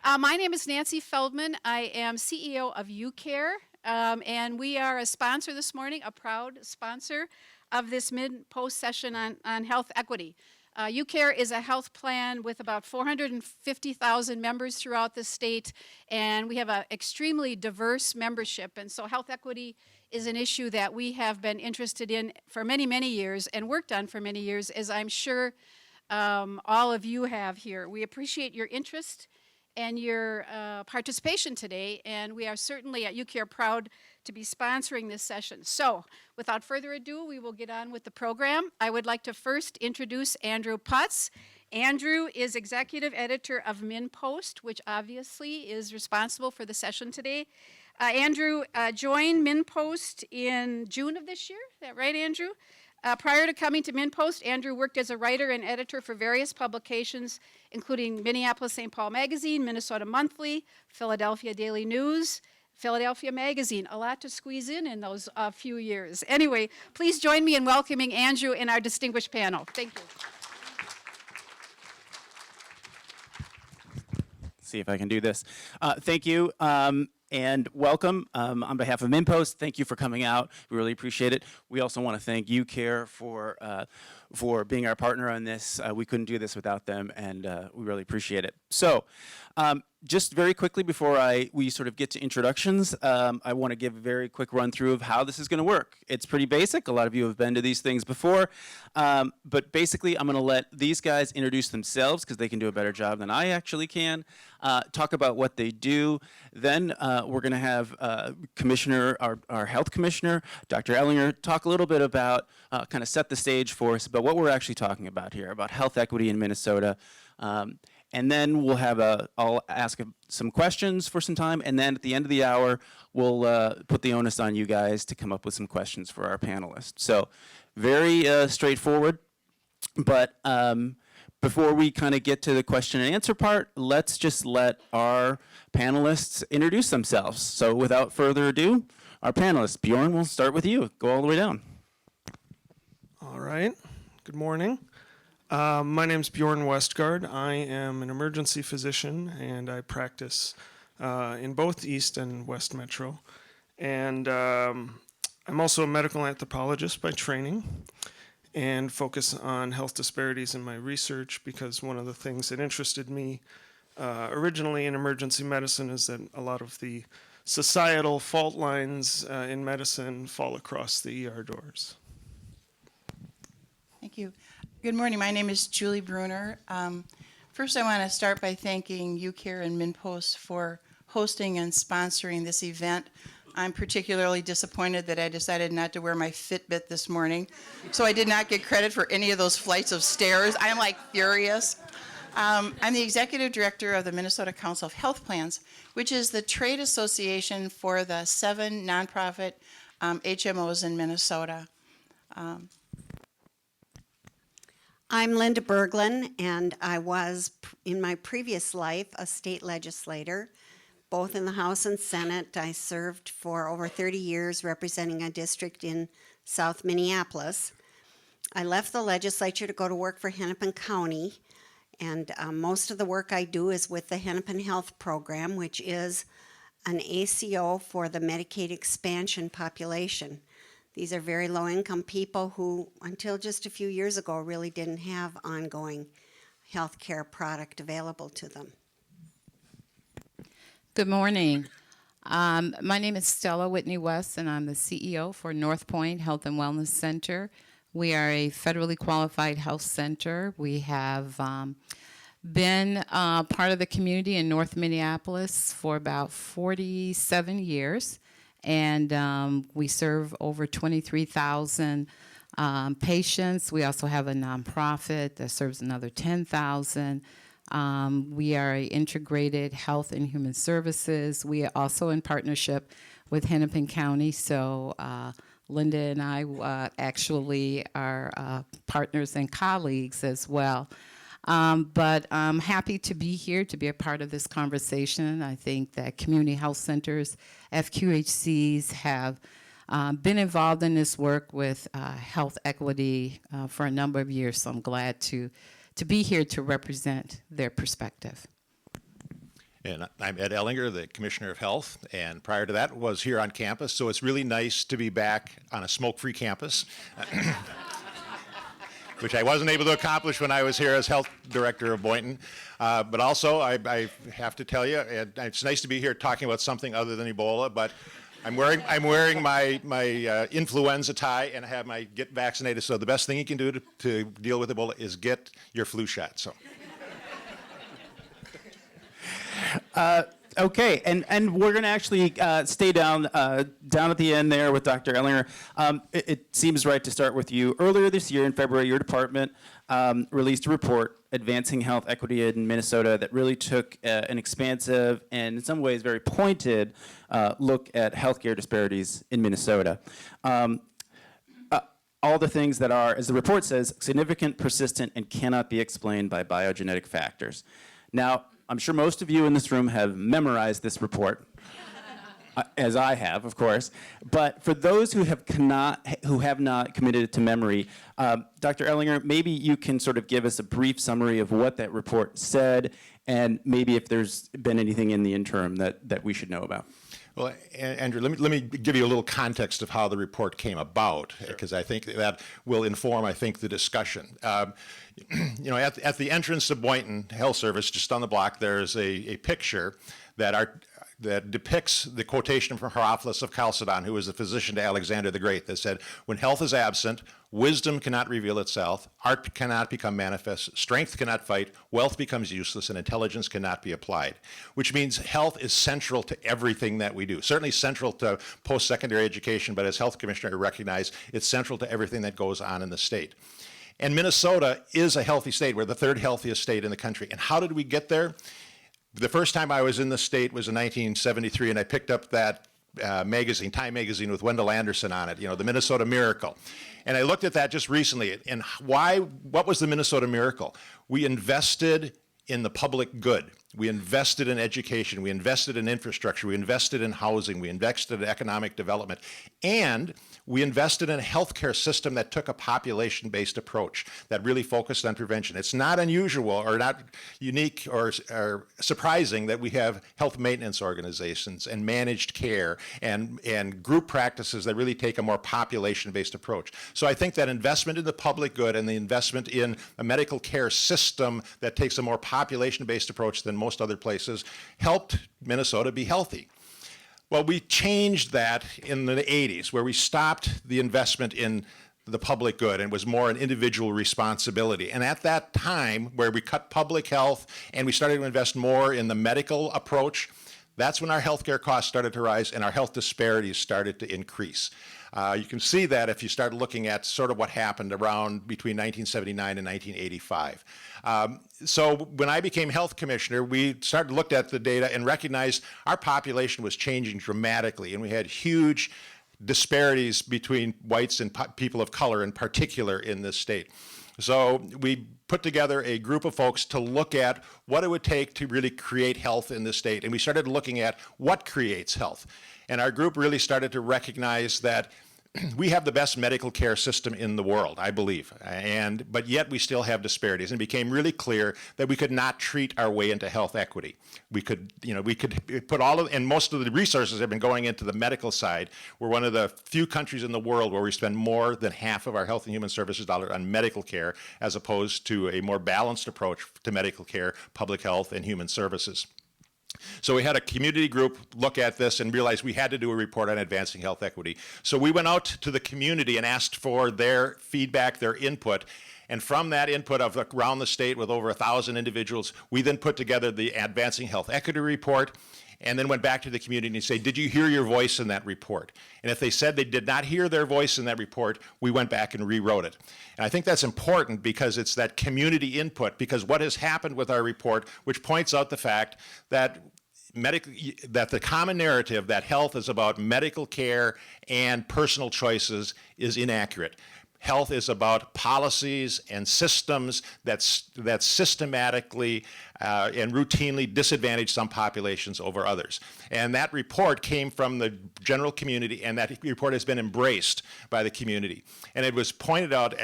My name is Nancy Feldman. I am CEO of UCare, and we are a sponsor this morning, a proud sponsor of this MinnPost session on health equity. UCare is a health plan with about 450,000 members throughout the state, and we have an extremely diverse membership, and so health equity is an issue that we have been interested in for many, many years and worked on for many years, as I'm sure all of you have here. We appreciate your interest and your participation today, and we are certainly at UCare proud to be sponsoring this session. So, without further ado, we will get on with the program. I would like to first introduce Andrew Putz. Andrew is executive editor of MinnPost, which obviously is responsible for the session today. Andrew joined MinnPost in June of this year. Is that right, Andrew? Prior to coming to MinnPost, Andrew worked as a writer and editor for various publications, including Minneapolis-St. Paul Magazine, Minnesota Monthly, Philadelphia Daily News, Philadelphia Magazine. A lot to squeeze in those few years. Anyway, please join me in welcoming Andrew and our distinguished panel. Thank you. See if I can do this. Thank you. And welcome on behalf of MinnPost. Thank you for coming out. We really appreciate it. We also want to thank UCare for being our partner on this. We couldn't do this without them, and we really appreciate it. So, just very quickly before we sort of get to introductions, I want to give a very quick run through of how this is going to work. It's pretty basic. A lot of you have been to these things before, but basically I'm going to let these guys introduce themselves because they can do a better job than I actually can. Talk about what they do. Then we're going to have our health commissioner, Dr. Ehlinger, talk a little bit about, kind of set the stage for us about what we're actually talking about here, about health equity in Minnesota. And then we'll I'll ask some questions for some time, and then at the end of the hour, we'll put the onus on you guys to come up with some questions for our panelists. So very straightforward, but before we kind of get to the question and answer part, let's just let our panelists introduce themselves. So without further ado, our panelists. Bjorn, we'll start with you. Go all the way down. All right. Good morning. My name's Bjorn Westgard. I am an emergency physician, and I practice in both East and West Metro. And I'm also a medical anthropologist by training and focus on health disparities in my research because one of the things that interested me originally in emergency medicine is that a lot of the societal fault lines in medicine fall across the ER doors. Thank you. Good morning. My name is Julie Brunner. First, I want to start by thanking UCare and MinnPost for hosting and sponsoring this event. I'm particularly disappointed that I decided not to wear my Fitbit this morning, so I did not get credit for any of those flights of stairs. I'm like furious. I'm the executive director of the Minnesota Council of Health Plans, which is the trade association for the 7 nonprofit HMOs in Minnesota. I'm Linda Berglin, and I was, in my previous life, a state legislator, both in the House and Senate. I served for over 30 years representing a district in South Minneapolis. I left the legislature to go to work for Hennepin County, and most of the work I do is with the Hennepin Health Program, which is an ACO for the Medicaid expansion population. These are very low-income people who, until just a few years ago, really didn't have ongoing health care product available to them. Good morning. My name is Stella Whitney-West, and I'm the CEO for NorthPoint Health and Wellness Center. We are a federally qualified health center. We have been part of the community in North Minneapolis for about 47 years. And we serve over 23,000 patients. We also have a nonprofit that serves another 10,000. We are an integrated health and human services. We are also in partnership with Hennepin County. So Linda and I actually are partners and colleagues as well. But I'm happy to be here to be a part of this conversation. I think that community health centers, FQHCs, have been involved in this work with health equity for a number of years, so I'm glad to be here to represent their perspective. And I'm Ed Ehlinger, the Commissioner of Health, and prior to that was here on campus, so it's really nice to be back on a smoke-free campus, which I wasn't able to accomplish when I was here as Health Director of Boynton. But also, I have to tell you, it's nice to be here talking about something other than Ebola, but I'm wearing my influenza tie and I have my get vaccinated, so the best thing you can do to deal with Ebola is get your flu shot. So. Okay, and we're going to actually stay down at the end there with Dr. Ehlinger. It seems right to start with you. Earlier this year in February, your department released a report, Advancing Health Equity in Minnesota, that really took an expansive and in some ways very pointed look at healthcare disparities in Minnesota. All the things that are, as the report says, significant, persistent, and cannot be explained by biogenetic factors. Now, I'm sure most of you in this room have memorized this report, as I have, of course. But for those who have not committed it to memory, Dr. Ehlinger, maybe you can sort of give us a brief summary of what that report said, and maybe if there's been anything in the interim that we should know about. Well, Andrew, let me give you a little context of how the report came about, because I think that will inform, the discussion. You know, at the entrance of Boynton Health Service, just on the block, there's a picture that depicts the quotation from Herophilus of Chalcedon, who was a physician to Alexander the Great, that said, "When health is absent, wisdom cannot reveal itself, art cannot become manifest, strength cannot fight, wealth becomes useless, and intelligence cannot be applied." Which means health is central to everything that we do. Certainly central to post-secondary education, but as health commissioner, I recognize it's central to everything that goes on in the state. And Minnesota is a healthy state. We're the third healthiest state in the country. And how did we get there? The first time I was in the state was in 1973, and I picked up that magazine, Time magazine, with Wendell Anderson on it, you know, the Minnesota Miracle. And I looked at that just recently. And what was the Minnesota Miracle? We invested in the public good. We invested in education. We invested in infrastructure. We invested in housing. We invested in economic development. And we invested in a healthcare system that took a population-based approach that really focused on prevention. It's not unusual or not unique or surprising that we have health maintenance organizations and managed care and group practices that really take a more population-based approach. So I think that investment in the public good and the investment in a medical care system that takes a more population-based approach than most other places helped Minnesota be healthy. Well, we changed that in the 80s, where we stopped the investment in the public good and was more an individual responsibility. And at that time, where we cut public health and we started to invest more in the medical approach, that's when our healthcare costs started to rise and our health disparities started to increase. You can see that if you start looking at sort of what happened around between 1979 and 1985. So when I became health commissioner, we started to look at the data and recognized our population was changing dramatically, and we had huge disparities between whites and people of color in particular in this state. So we put together a group of folks to look at what it would take to really create health in this state, and we started looking at what creates health. And our group really started to recognize that we have the best medical care system in the world, I believe, but yet we still have disparities. And it became really clear that we could not treat our way into health equity. We could put and most of the resources have been going into the medical side. We're one of the few countries in the world where we spend more than half of our Health and Human Services dollar on medical care, as opposed to a more balanced approach to medical care, public health, and human services. So we had a community group look at this and realized we had to do a report on advancing health equity. So we went out to the community and asked for their feedback, their input. And from that input of around the state with over 1,000 individuals, we then put together the Advancing Health Equity Report, and then went back to the community and said, did you hear your voice in that report? And if they said they did not hear their voice in that report, we went back and rewrote it. And I think that's important because it's that community input, because what has happened with our report, which points out the fact that the common narrative that health is about medical care and personal choices is inaccurate. Health is about policies and systems that systematically and routinely disadvantage some populations over others. And that report came from the general community, and that report has been embraced by the community. And it was pointed out,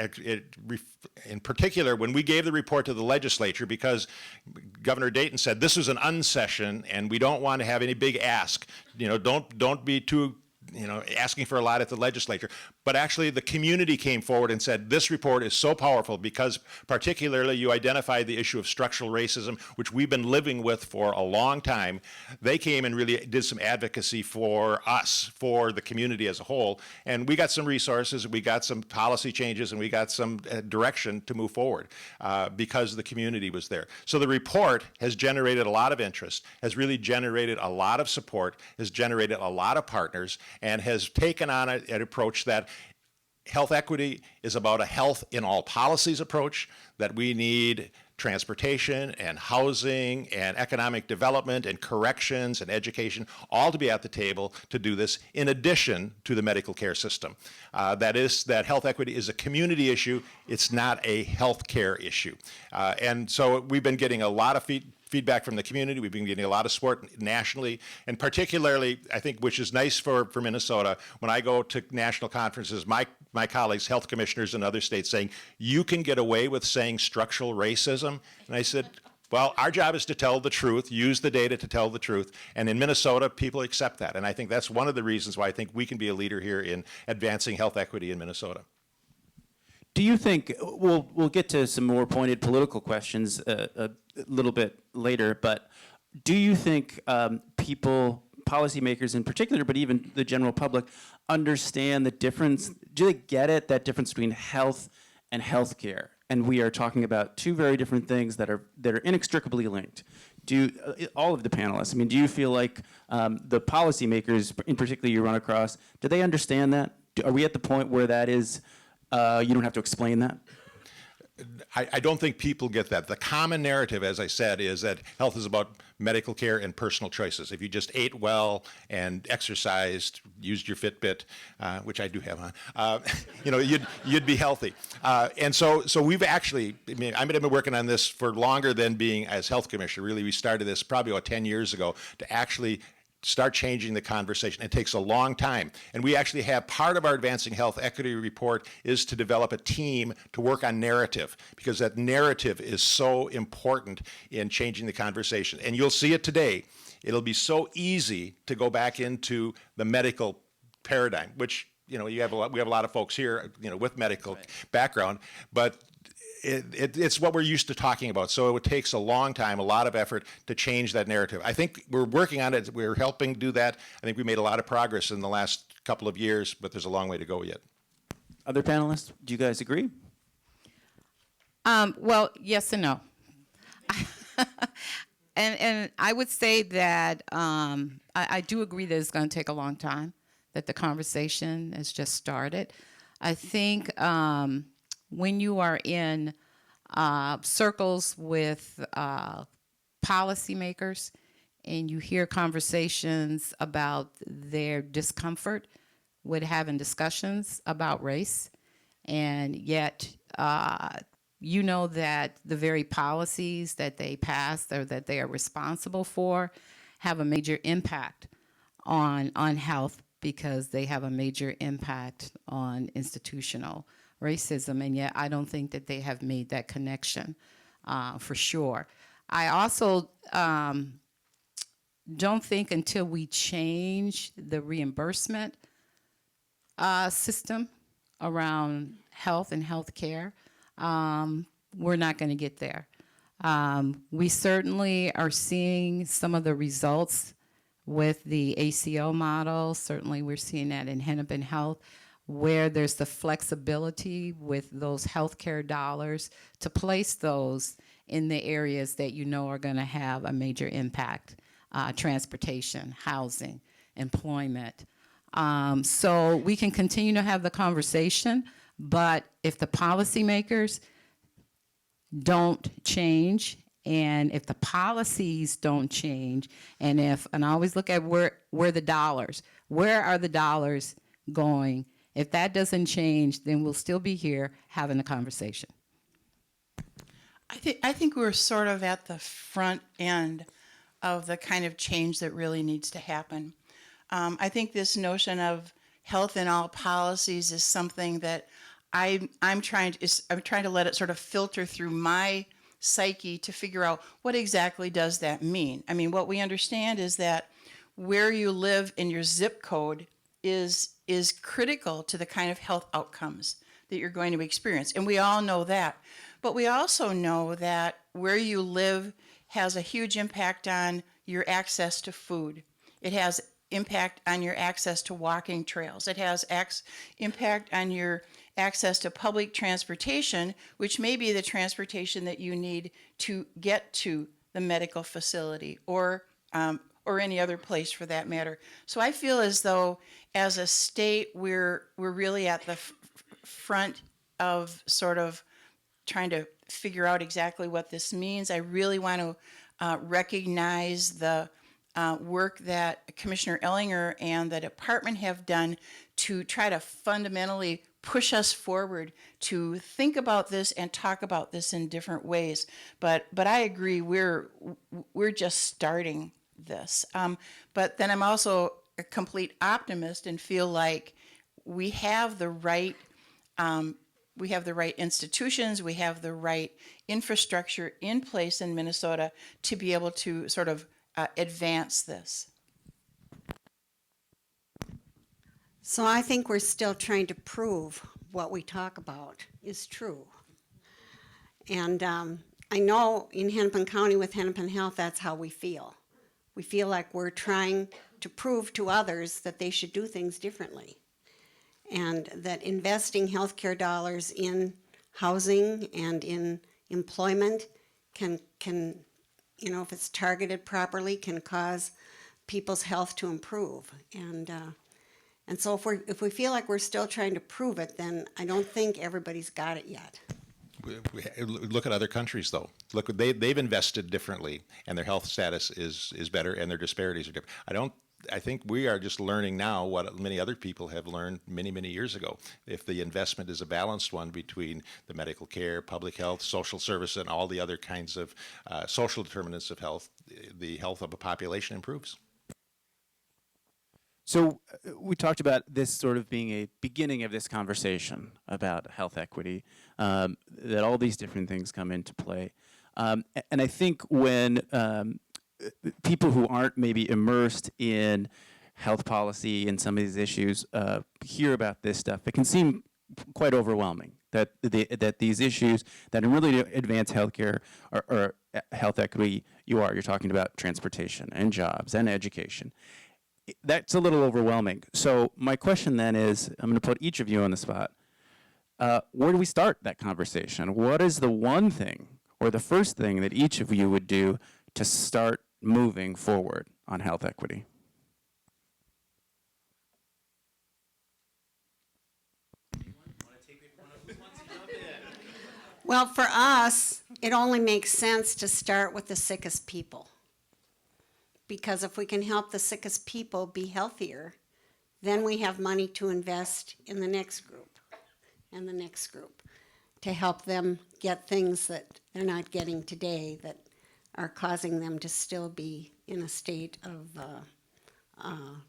in particular, when we gave the report to the legislature, because Governor Dayton said this was an unsession and we don't want to have any big ask. You know, don't be too, you know, asking for a lot at the legislature. But actually the community came forward and said this report is so powerful because particularly you identified the issue of structural racism, which we've been living with for a long time. They came and really did some advocacy for us, for the community as a whole. And we got some resources, we got some policy changes, and we got some direction to move forward because the community was there. So the report has generated a lot of interest, has really generated a lot of support, has generated a lot of partners, and has taken on an approach that health equity is about a health in all policies approach, that we need transportation and housing and economic development and corrections and education all to be at the table to do this in addition to the medical care system. That health equity is a community issue, it's not a health care issue. And so we've been getting a lot of feedback from the community. We've been getting a lot of support nationally, and particularly, I think, which is nice for Minnesota, when I go to national conferences, my colleagues, health commissioners in other states saying, you can get away with saying structural racism. And I said, well, our job is to tell the truth, use the data to tell the truth. And in Minnesota, people accept that. And I think that's one of the reasons why I think we can be a leader here in advancing health equity in Minnesota. Do you think, we'll get to some more pointed political questions a little bit later, but do you think people, policymakers in particular, but even the general public, understand the difference? Do they get it, that difference between health and healthcare? And we are talking about two very different things that are inextricably linked. Do all of the panelists, I mean, do you feel like the policymakers, in particular you run across, do they understand that? Are we at the point where that is, you don't have to explain that? I don't think people get that. The common narrative, as I said, is that health is about medical care and personal choices. If you just ate well and exercised, used your Fitbit, which I do have on, you know, you'd be healthy. And so we've actually, I mean, I've been working on this for longer than being as health commissioner. Really, we started this probably about 10 years ago to actually start changing the conversation. It takes a long time. And we actually have part of our Advancing Health Equity report is to develop a team to work on narrative, because that narrative is so important in changing the conversation. And you'll see it today. It'll be so easy to go back into the medical paradigm, which, you know, we have a lot of folks here, you know, with medical background, but it's what we're used to talking about. So it takes a long time, a lot of effort to change that narrative. I think we're working on it. We're helping do that. I think we made a lot of progress in the last couple of years, but there's a long way to go yet. Other panelists, do you guys agree? Well, yes and no. and I would say that I do agree that it's going to take a long time, that the conversation has just started. I think when you are in circles with policymakers and you hear conversations about their discomfort with having discussions about race, and yet you know that the very policies that they pass or that they are responsible for have a major impact on health, because they have a major impact on institutional racism, and yet I don't think that they have made that connection for sure. I also don't think until we change the reimbursement system around health and health care, we're not going to get there. We certainly are seeing some of the results with the ACO model. Certainly we're seeing that in Hennepin Health, where there's the flexibility with those healthcare dollars to place those in the areas that you know are going to have a major impact, transportation, housing, employment. So we can continue to have the conversation, but if the policymakers don't change, and if the policies don't change, and I always look at where are the dollars going If that doesn't change, then we'll still be here having a conversation. I think we're sort of at the front end of the kind of change that really needs to happen. I think this notion of health in all policies is something that I'm trying to let it sort of filter through my psyche to figure out what exactly does that mean. I mean, what we understand is that where you live in your zip code is critical to the kind of health outcomes that you're going to experience, and we all know that. But we also know that where you live has a huge impact on your access to food. It has impact on your access to walking trails. It has impact on your access to public transportation, which may be the transportation that you need to get to the medical facility or any other place for that matter. So I feel as though, as a state, we're really at the front of sort of trying to figure out exactly what this means. I really want to recognize the work that Commissioner Ehlinger and the department have done to try to fundamentally push us forward to think about this and talk about this in different ways. But I agree, we're just starting this. But then I'm also a complete optimist and feel like we have the right institutions, we have the right infrastructure in place in Minnesota to be able to sort of advance this. So I think we're still trying to prove what we talk about is true. And I know in Hennepin County with Hennepin Health, that's how we feel. We feel like we're trying to prove to others that they should do things differently. And that investing healthcare dollars in housing and in employment can, if it's targeted properly, can cause people's health to improve. And so if we feel like we're still trying to prove it, then I don't think everybody's got it yet. Look at other countries, though. Look, they've invested differently, and their health status is better, and their disparities are different. I think we are just learning now what many other people have learned many, many years ago. If the investment is a balanced one between the medical care, public health, social service, and all the other kinds of social determinants of health, the health of a population improves. So we talked about this sort of being a beginning of this conversation about health equity, that all these different things come into play. And I think when people who aren't maybe immersed in health policy and some of these issues hear about this stuff, it can seem quite overwhelming that these issues that really advance healthcare or health equity, you're talking about transportation and jobs and education. That's a little overwhelming. So my question then is, I'm going to put each of you on the spot. Where do we start that conversation? What is the one thing or the first thing that each of you would do to start moving forward on health equity? Well, for us, it only makes sense to start with the sickest people. Because if we can help the sickest people be healthier, then we have money to invest in the next group and the next group to help them get things that they're not getting today that are causing them to still be in a state of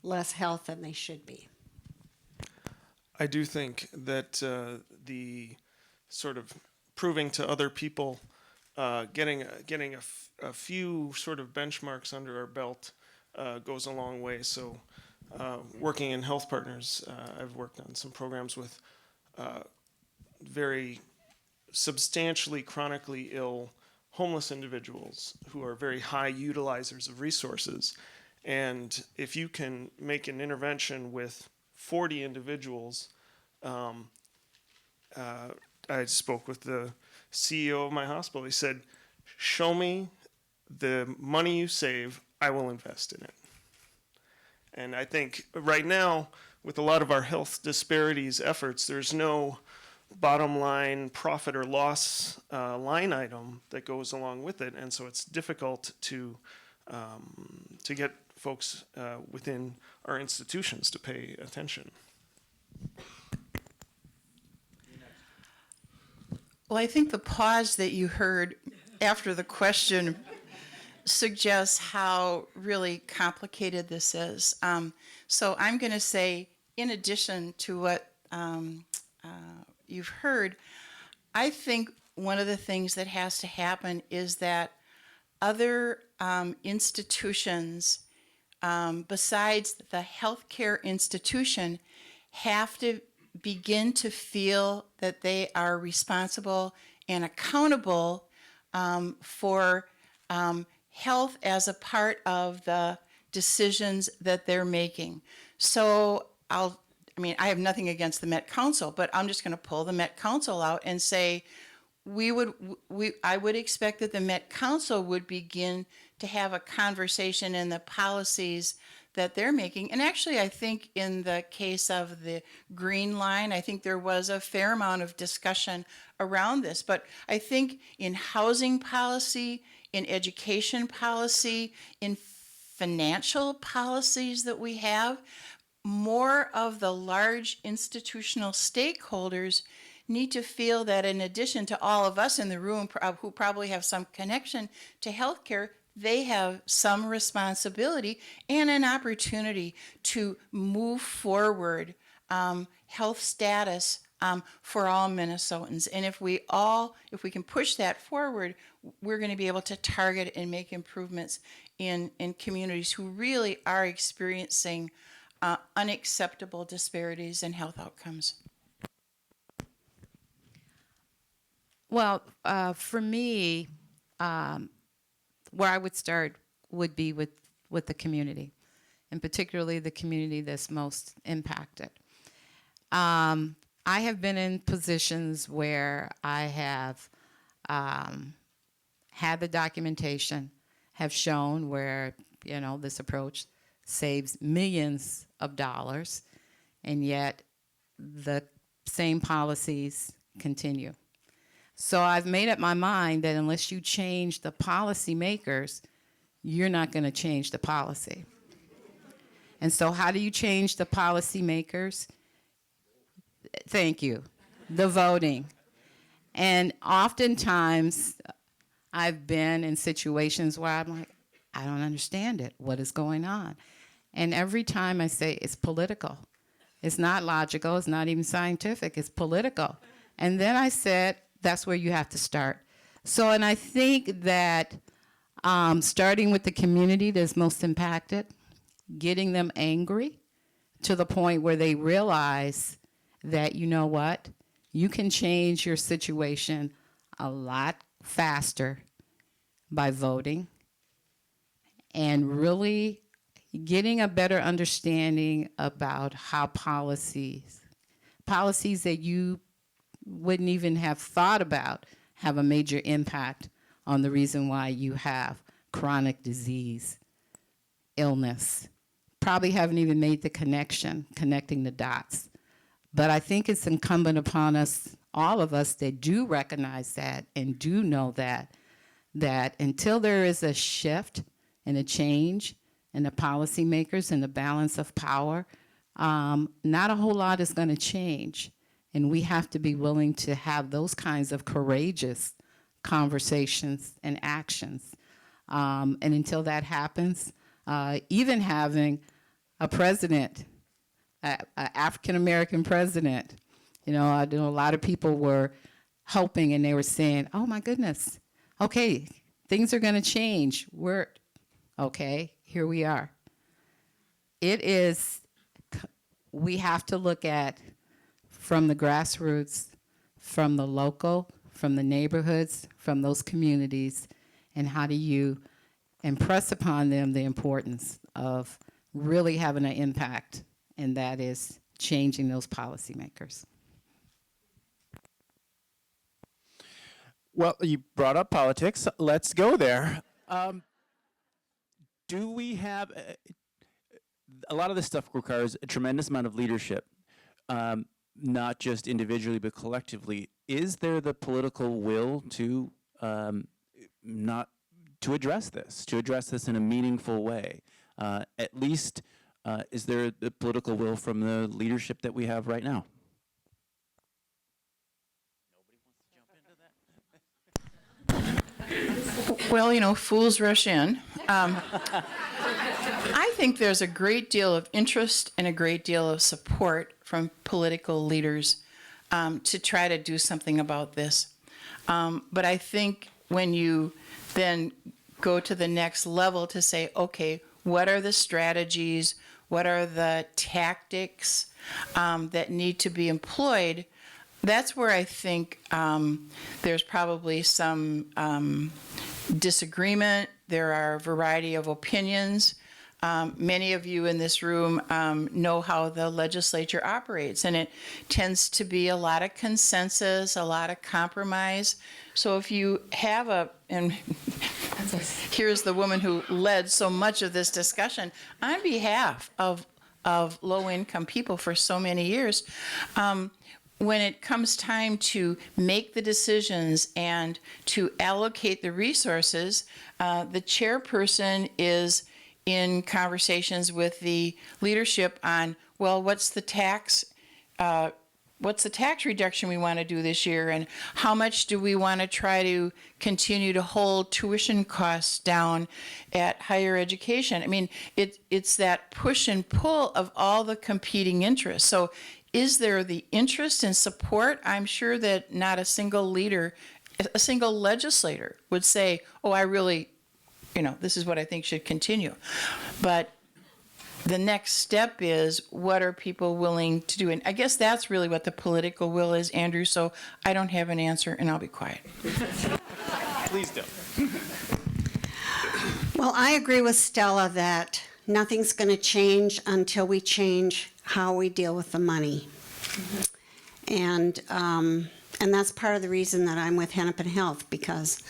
less health than they should be. I do think that the sort of proving to other people, getting a few sort of benchmarks under our belt goes a long way. So working in Health Partners, I've worked on some programs with very substantially chronically ill homeless individuals who are very high utilizers of resources. And if you can make an intervention with 40 individuals, I spoke with the CEO of my hospital. He said, show me the money you save, I will invest in it. And I think right now, with a lot of our health disparities efforts, there's no bottom line profit or loss line item that goes along with it. And so it's difficult to get folks within our institutions to pay attention. Well, I think the pause that you heard after the question suggests how really complicated this is. So I'm going to say, in addition to what you've heard, I think one of the things that has to happen is that other institutions, besides the healthcare institution, have to begin to feel that they are responsible and accountable for health as a part of the decisions that they're making. So I have nothing against the Met Council, but I'm just going to pull the Met Council out and say, I would expect that the Met Council would begin to have a conversation in the policies that they're making. And actually, I think in the case of the Green Line, I think there was a fair amount of discussion around this. But I think in housing policy, in education policy, in financial policies that we have, more of the large institutional stakeholders need to feel that in addition to all of us in the room who probably have some connection to healthcare, they have some responsibility and an opportunity to move forward health status for all Minnesotans. And if we can push that forward, we're going to be able to target and make improvements in communities who really are experiencing unacceptable disparities in health outcomes. Well, for me, where I would start would be with the community, and particularly the community that's most impacted. I have been in positions where I have had the documentation, have shown where, this approach saves millions of dollars, and yet the same policies continue. So I've made up my mind that unless you change the policy makers, you're not going to change the policy. And so how do you change the policy makers? Thank you. The voting. And oftentimes I've been in situations where I'm like, I don't understand it. What is going on? And every time I say it's political. It's not logical. It's not even scientific. It's political. And then I said, that's where you have to start. So, and I think that starting with the community that's most impacted, getting them angry to the point where they realize that, you know what, you can change your situation a lot faster by voting and really getting a better understanding about how policies that you wouldn't even have thought about have a major impact on the reason why you have chronic disease, illness. Probably haven't even made the connecting the dots. But I think it's incumbent upon us, all of us that do recognize that and do know that until there is a shift and a change in the policymakers and the balance of power, not a whole lot is going to change. And we have to be willing to have those kinds of courageous conversations and actions. And until that happens, even having a president, an African-American president, I know a lot of people were hoping and they were saying, oh my goodness, okay, things are going to change. Okay, here we are. We have to look at from the grassroots, from the local, from the neighborhoods, from those communities, and how do you impress upon them the importance of really having an impact, and that is changing those policymakers. Well, you brought up politics. Let's go there. Do we have a lot of this stuff requires a tremendous amount of leadership, not just individually but collectively. Is there the political will to address this in a meaningful way? At least, is there the political will from the leadership that we have right now? Nobody wants to jump into that. Well, you know, fools rush in. I think there's a great deal of interest and a great deal of support from political leaders to try to do something about this. But I think when you then go to the next level to say, okay, what are the strategies? What are the tactics that need to be employed? That's where I think there's probably some disagreement. There are a variety of opinions. Many of you in this room know how the legislature operates, and it tends to be a lot of consensus, a lot of compromise. So if you have and here's the woman who led so much of this discussion on behalf of low-income people for so many years, when it comes time to make the decisions and to allocate the resources, the chairperson is in conversations with the leadership on, well, what's the tax reduction we want to do this year, and how much do we want to try to continue to hold tuition costs down at higher education? I mean, it's that push and pull of all the competing interests. So is there the interest and support? I'm sure that not a single leader, a single legislator would say, oh, I really, this is what I think should continue. But the next step is, what are people willing to do? And I guess that's really what the political will is, Andrew, so I don't have an answer, and I'll be quiet. Please do. Well, I agree with Stella that nothing's going to change until we change how we deal with the money. And that's part of the reason that I'm with Hennepin Health, because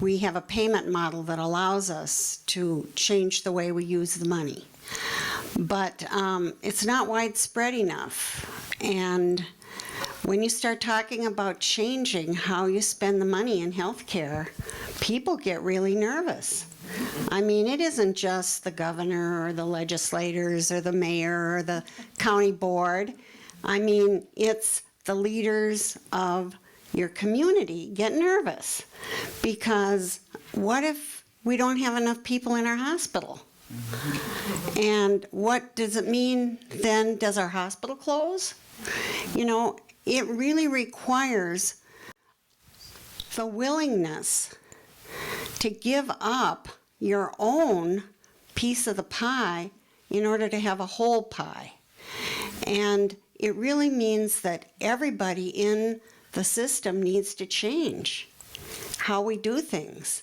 we have a payment model that allows us to change the way we use the money. But it's not widespread enough. And when you start talking about changing how you spend the money in healthcare, people get really nervous. I mean, it isn't just the governor or the legislators or the mayor or the county board. I mean, it's the leaders of your community get nervous, because what if we don't have enough people in our hospital? And what does it mean then? Does our hospital close? It really requires the willingness to give up your own piece of the pie in order to have a whole pie. And it really means that everybody in the system needs to change how we do things.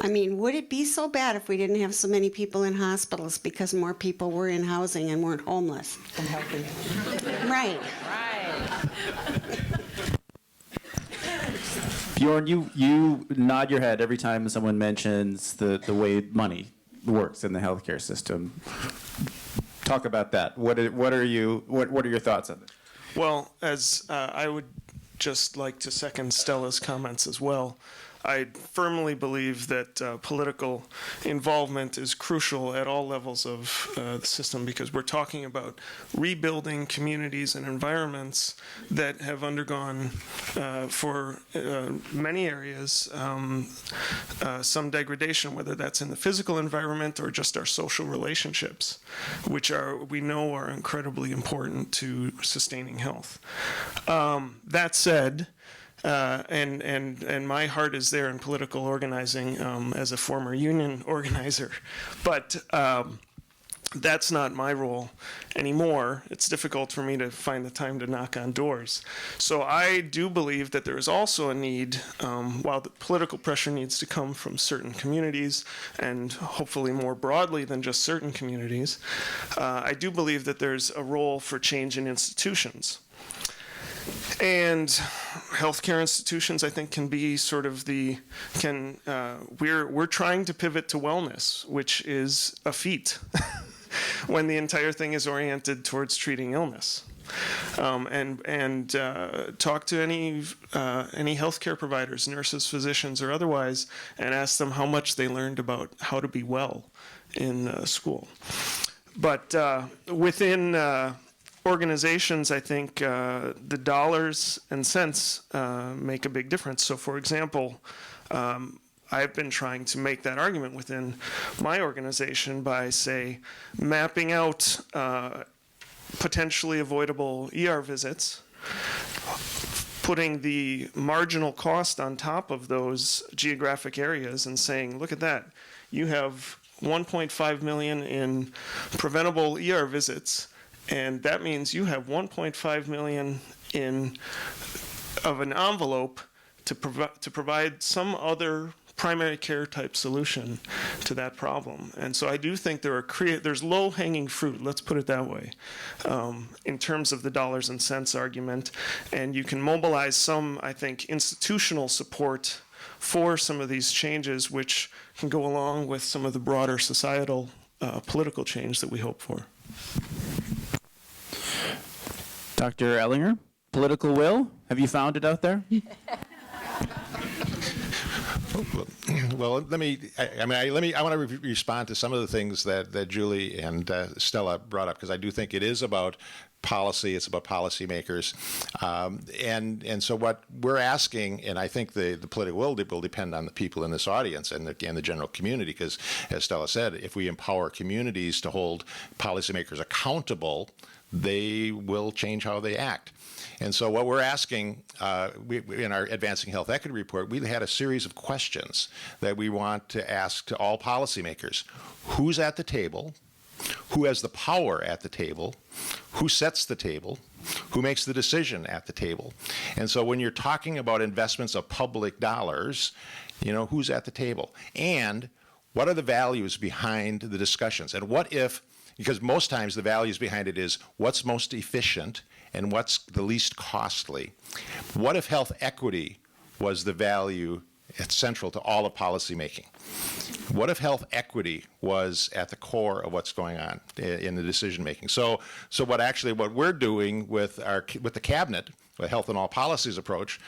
I mean, would it be so bad if we didn't have so many people in hospitals because more people were in housing and weren't homeless? And healthy. Right. Bjorn, you nod your head every time someone mentions the way money works in the healthcare system. Talk about that. What are your thoughts on this? Well, as I would just like to second Stella's comments as well. I firmly believe that political involvement is crucial at all levels of the system, because we're talking about rebuilding communities and environments that have undergone, for many areas, some degradation, whether that's in the physical environment or just our social relationships, which we know are incredibly important to sustaining health. That said, and my heart is there in political organizing as a former union organizer, but that's not my role anymore. It's difficult for me to find the time to knock on doors. So I do believe that there is also a need, while the political pressure needs to come from certain communities, and hopefully more broadly than just certain communities, I do believe that there's a role for change in institutions. And healthcare institutions, I think, can be sort of we're trying to pivot to wellness, which is a feat when the entire thing is oriented towards treating illness. And talk to any healthcare providers, nurses, physicians, or otherwise, and ask them how much they learned about how to be well in school. But within organizations, I think the dollars and cents make a big difference. So, for example, I've been trying to make that argument within my organization by, say, mapping out potentially avoidable ER visits, putting the marginal cost on top of those geographic areas and saying, look at that, you have 1.5 million in preventable ER visits, and that means you have 1.5 million of an envelope to provide some other primary care type solution to that problem. And so I do think there's low-hanging fruit, let's put it that way, in terms of the dollars and cents argument. And you can mobilize some, I think, institutional support for some of these changes, which can go along with some of the broader societal political change that we hope for. Dr. Ehlinger, political will, have you found it out there? Well, I want to respond to some of the things that Julie and Stella brought up, because I do think it is about policy, it's about policymakers. And so what we're asking, and I think the political will depend on the people in this audience and the general community, because as Stella said, if we empower communities to hold policymakers accountable, they will change how they act. And so what we're asking, in our Advancing Health Equity Report, we had a series of questions that we want to ask to all policymakers. Who's at the table? Who has the power at the table? Who sets the table? Who makes the decision at the table? And so when you're talking about investments of public dollars, who's at the table? And what are the values behind the discussions? And what if, because most times the values behind it is what's most efficient and what's the least costly. What if health equity was the value central to all of policymaking? What if health equity was at the core of what's going on in the decision making? So what we're doing with the cabinet, the Health in All Policies approach,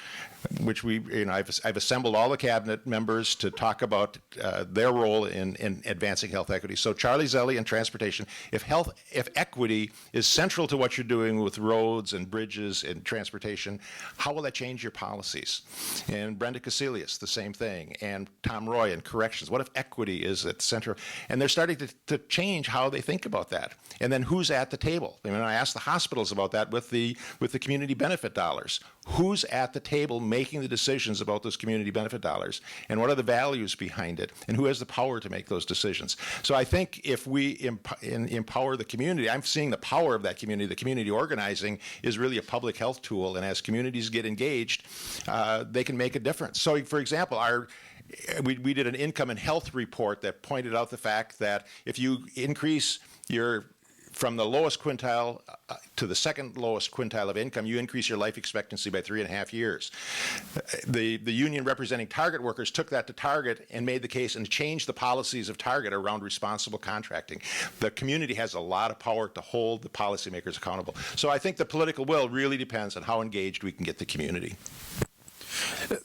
which I've assembled all the cabinet members to talk about their role in advancing health equity. So Charlie Zelli and transportation, if equity is central to what you're doing with roads and bridges and transportation, how will that change your policies? And Brenda Casilius, the same thing, and Tom Roy in corrections. What if equity is at the center? And they're starting to change how they think about that. And then who's at the table? I asked the hospitals about that with the community benefit dollars. Who's at the table making the decisions about those community benefit dollars? And what are the values behind it? And who has the power to make those decisions? So I think if we empower the community, I'm seeing the power of that community. The community organizing is really a public health tool. And as communities get engaged, they can make a difference. So, for example, we did an income and health report that pointed out the fact that if you increase from the lowest quintile to the second lowest quintile of income, you increase your life expectancy by 3.5 years. The union representing Target workers took that to Target and made the case and changed the policies of Target around responsible contracting. The community has a lot of power to hold the policymakers accountable. So I think the political will really depends on how engaged we can get the community.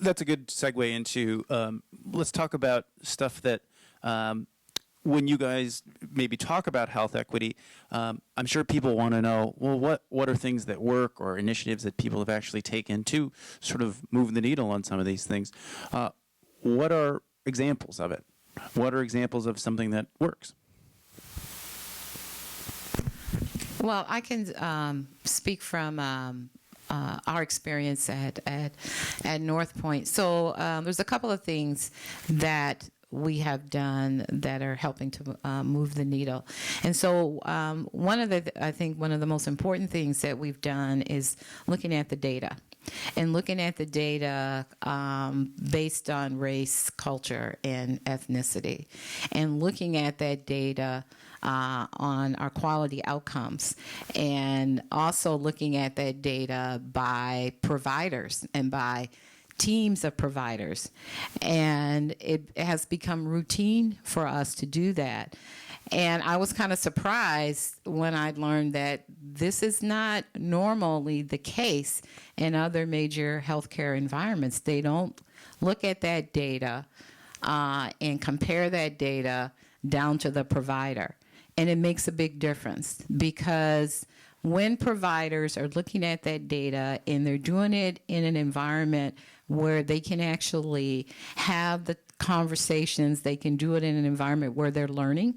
That's a good segue into, let's talk about stuff that, when you guys maybe talk about health equity, I'm sure people want to know, well, what are things that work or initiatives that people have actually taken to sort of move the needle on some of these things? What are examples of it? What are examples of something that works? Well, I can speak from our experience at NorthPoint. So there's a couple of things that we have done that are helping to move the needle. And so I think one of the most important things that we've done is looking at the data. And looking at the data based on race, culture, and ethnicity. And looking at that data on our quality outcomes. And also looking at that data by providers and by teams of providers. And it has become routine for us to do that. And I was kind of surprised when I learned that this is not normally the case in other major healthcare environments. They don't look at that data and compare that data down to the provider. And it makes a big difference because when providers are looking at that data and they're doing it in an environment where they can actually have the conversations. They can do it in an environment where they're learning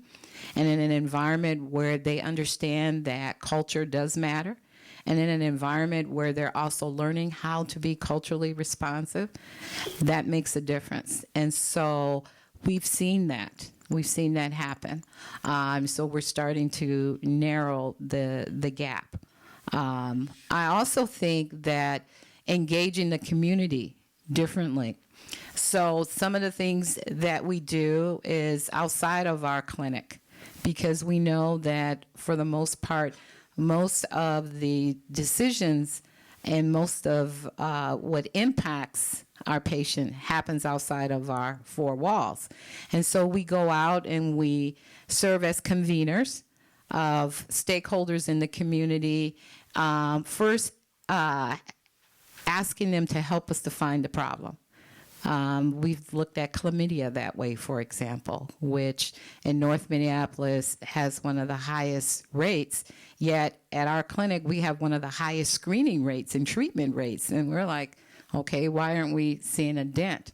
and in an environment where they understand that culture does matter, and in an environment where they're also learning how to be culturally responsive. That makes a difference. And so we've seen that. We've seen that happen. So we're starting to narrow the gap. I also think that engaging the community differently. So some of the things that we do is outside of our clinic, because we know that for the most part, most of the decisions and most of what impacts our patient happens outside of our four walls. And so we go out and we serve as conveners of stakeholders in the community, first asking them to help us define the problem. We've looked at chlamydia that way, for example, which in North Minneapolis has one of the highest rates, yet at our clinic we have one of the highest screening rates and treatment rates. And we're like, okay, why aren't we seeing a dent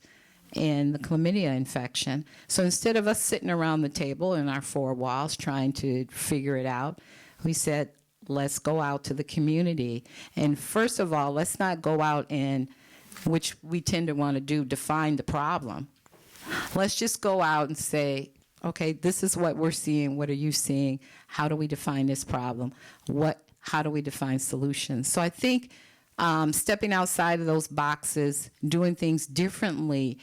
in the chlamydia infection? So instead of us sitting around the table in our four walls trying to figure it out, we said, let's go out to the community. And first of all, let's not go out and, which we tend to want to do, define the problem. Let's just go out and say, okay, this is what we're seeing. What are you seeing? How do we define this problem? How do we define solutions? So I think stepping outside of those boxes, doing things differently,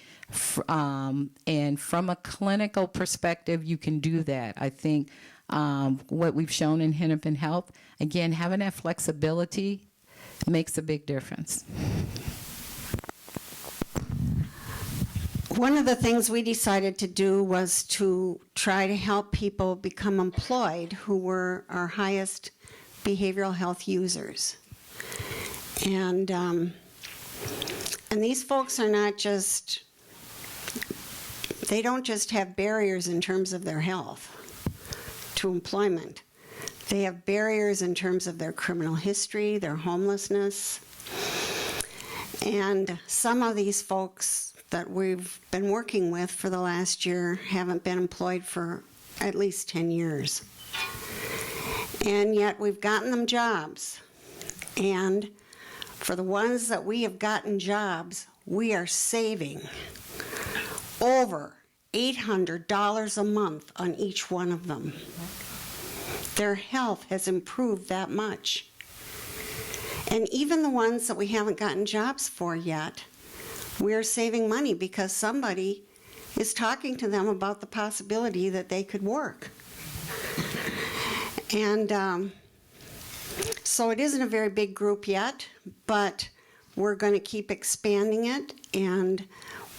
and from a clinical perspective, you can do that. I think what we've shown in Hennepin Health, again, having that flexibility makes a big difference. One of the things we decided to do was to try to help people become employed who were our highest behavioral health users. And these folks are not just, they don't just have barriers in terms of their health to employment. They have barriers in terms of their criminal history, their homelessness. And some of these folks that we've been working with for the last year haven't been employed for at least 10 years. And yet we've gotten them jobs. And for the ones that we have gotten jobs, we are saving over $800 a month on each one of them. Their health has improved that much. And even the ones that we haven't gotten jobs for yet, we're saving money because somebody is talking to them about the possibility that they could work. And so it isn't a very big group yet, but we're going to keep expanding it, and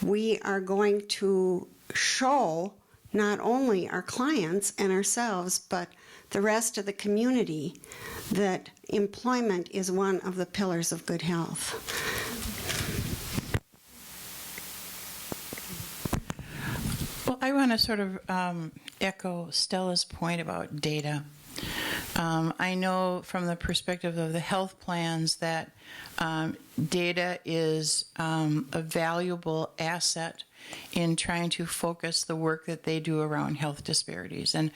we are going to show not only our clients and ourselves, but the rest of the community that employment is one of the pillars of good health. Well, I want to sort of echo Stella's point about data. I know from the perspective of the health plans that data is a valuable asset in trying to focus the work that they do around health disparities. And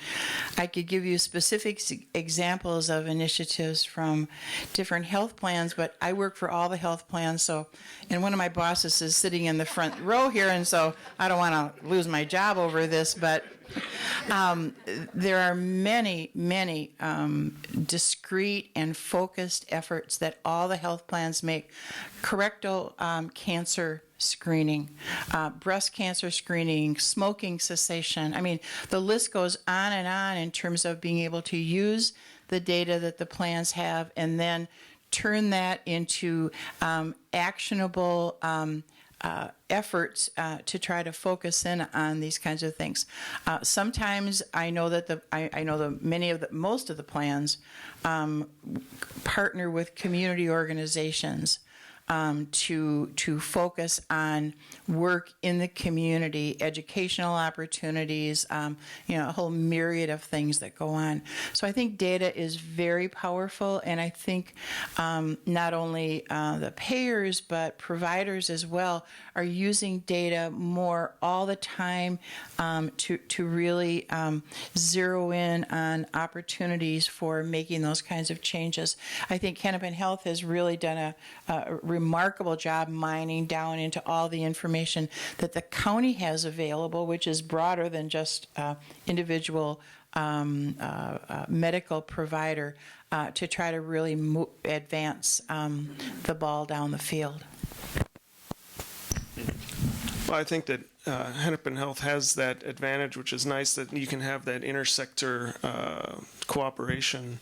I could give you specific examples of initiatives from different health plans, but I work for all the health plans, and one of my bosses is sitting in the front row here, and so I don't want to lose my job over this, but there are many, many discrete and focused efforts that all the health plans make. Colorectal cancer screening, breast cancer screening, smoking cessation. I mean, the list goes on and on in terms of being able to use the data that the plans have and then turn that into actionable efforts to try to focus in on these kinds of things. Sometimes I know that most of the plans partner with community organizations to focus on work in the community, educational opportunities, a whole myriad of things that go on. So I think data is very powerful, and I think not only the payers but providers as well are using data more all the time to really zero in on opportunities for making those kinds of changes. I think Hennepin Health has really done a remarkable job mining down into all the information that the county has available, which is broader than just individual medical provider, to try to really advance the ball down the field. Well, I think that Hennepin Health has that advantage, which is nice that you can have that intersector cooperation.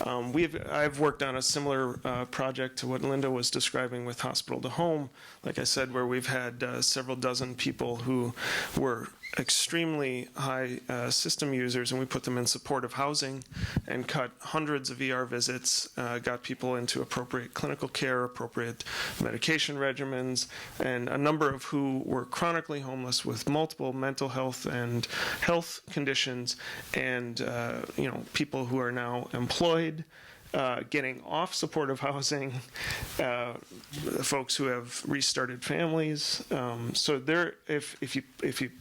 I've worked on a similar project to what Linda was describing with hospital to home, like I said, where we've had several dozen people who were extremely high system users, and we put them in supportive housing and cut hundreds of ER visits, got people into appropriate clinical care, appropriate medication regimens, and a number of who were chronically homeless with multiple mental health and health conditions, and people who are now employed, getting off supportive housing, folks who have restarted families. So there, if you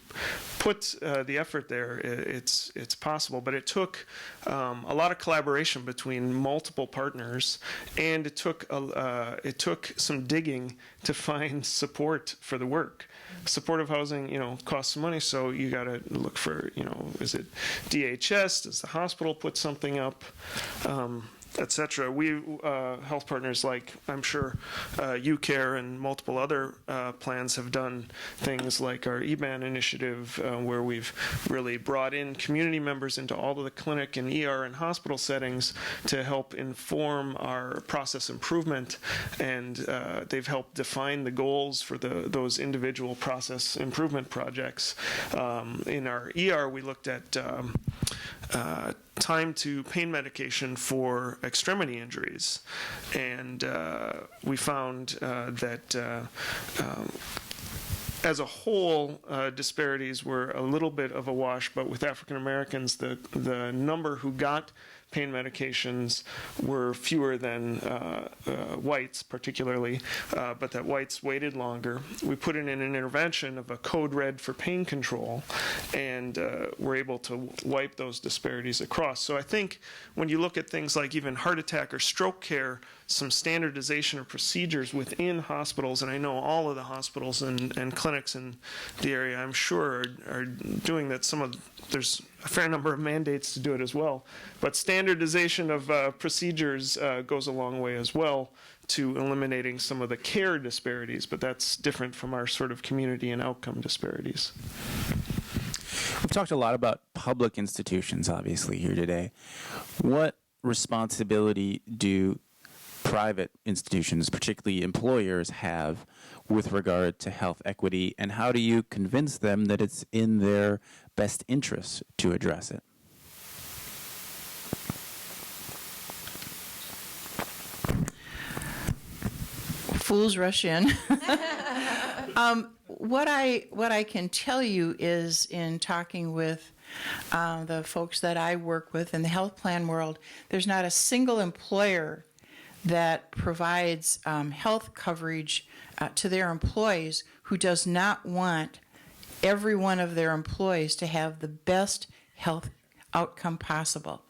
put the effort there, it's possible. But it took a lot of collaboration between multiple partners, and it took some digging to find support for the work. Supportive housing, costs some money, so you got to look for, is it DHS? Does the hospital put something up? Etc. We health partners like, I'm sure, UCare and multiple other plans have done things like our EBAN initiative, where we've really brought in community members into all of the clinic and ER and hospital settings to help inform our process improvement, and they've helped define the goals for those individual process improvement projects. In our ER, we looked at time to pain medication for extremity injuries, and we found that as a whole, disparities were a little bit of a wash, but with African Americans, the number who got pain medications were fewer than whites, particularly, but that whites waited longer. We put in an intervention of a code red for pain control, and we're able to wipe those disparities across. So I think when you look at things like even heart attack or stroke care, some standardization of procedures within hospitals, and I know all of the hospitals and clinics in the area, I'm sure, are doing that. There's a fair number of mandates to do it as well. But standardization of procedures goes a long way as well to eliminating some of the care disparities, but that's different from our sort of community and outcome disparities. We've talked a lot about public institutions, obviously, here today. What responsibility do private institutions, particularly employers, have with regard to health equity, and how do you convince them that it's in their best interest to address it? Fools rush in. What I can tell you is, in talking with the folks that I work with in the health plan world, there's not a single employer that provides health coverage to their employees who does not want every one of their employees to have the best health outcome possible.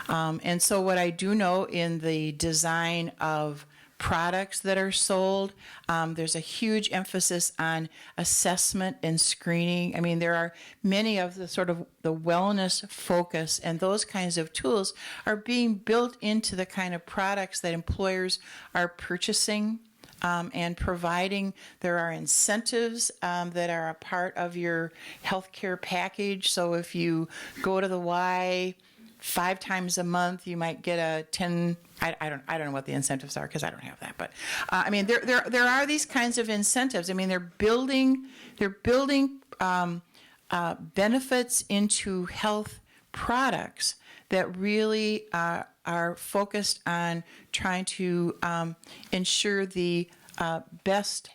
And so what I do know in the design of products that are sold, there's a huge emphasis on assessment and screening. I mean, there are many of the sort of the wellness focus, and those kinds of tools are being built into the kind of products that employers are purchasing and providing. There are incentives that are a part of your healthcare package. So if you go to the Y 5 times a month, you might get a 10. I don't know what the incentives are, because I don't have that. But I mean, there are these kinds of incentives. I mean, they're building benefits into health products that really are focused on trying to ensure the best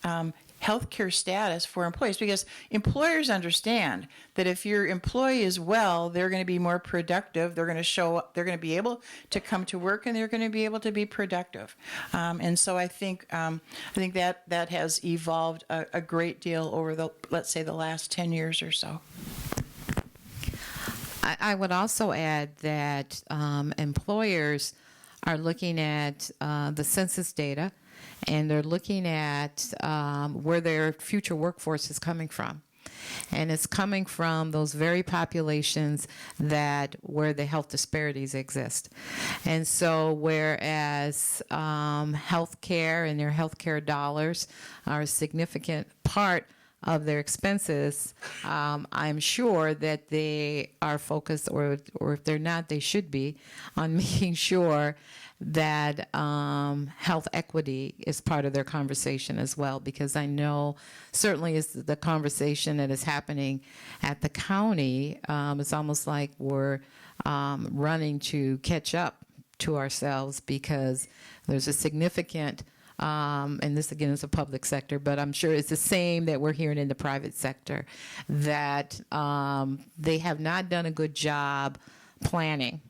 healthcare status for employees, because employers understand that if your employee is well, they're going to be more productive. They're going to show up. They're going to be able to come to work, and they're going to be able to be productive. And so I think that has evolved a great deal over the, let's say, the last 10 years or so. I would also add that employers are looking at the census data, and they're looking at where their future workforce is coming from. And it's coming from those very populations where the health disparities exist. And so whereas health care and their health care dollars are a significant part of their expenses, I'm sure that they are focused, or if they're not, they should be, on making sure that health equity is part of their conversation as well, because I know certainly is the conversation that is happening at the county. It's almost like we're running to catch up to ourselves, because there's a significant and this again is a public sector, but I'm sure it's the same that we're hearing in the private sector, that they have not done a good job planning.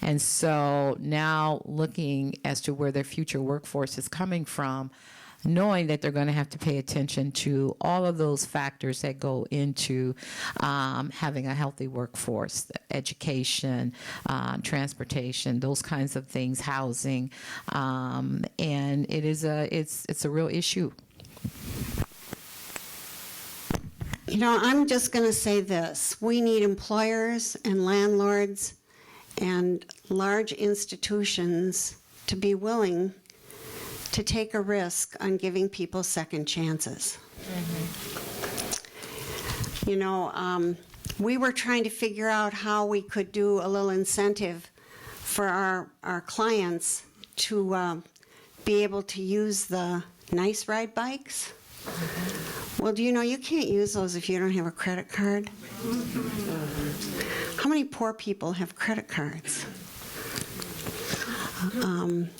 And so now looking as to where their future workforce is coming from, knowing that they're going to have to pay attention to all of those factors that go into having a healthy workforce, education, transportation, those kinds of things, housing, and it's a real issue. You know, I'm just going to say this. We need employers and landlords and large institutions to be willing to take a risk on giving people second chances. Mm-hmm. You know, we were trying to figure out how we could do a little incentive for our clients to be able to use the Nice Ride bikes. Mm-hmm. Well, do you know you can't use those if you don't have a credit card? Mm-hmm. How many poor people have credit cards?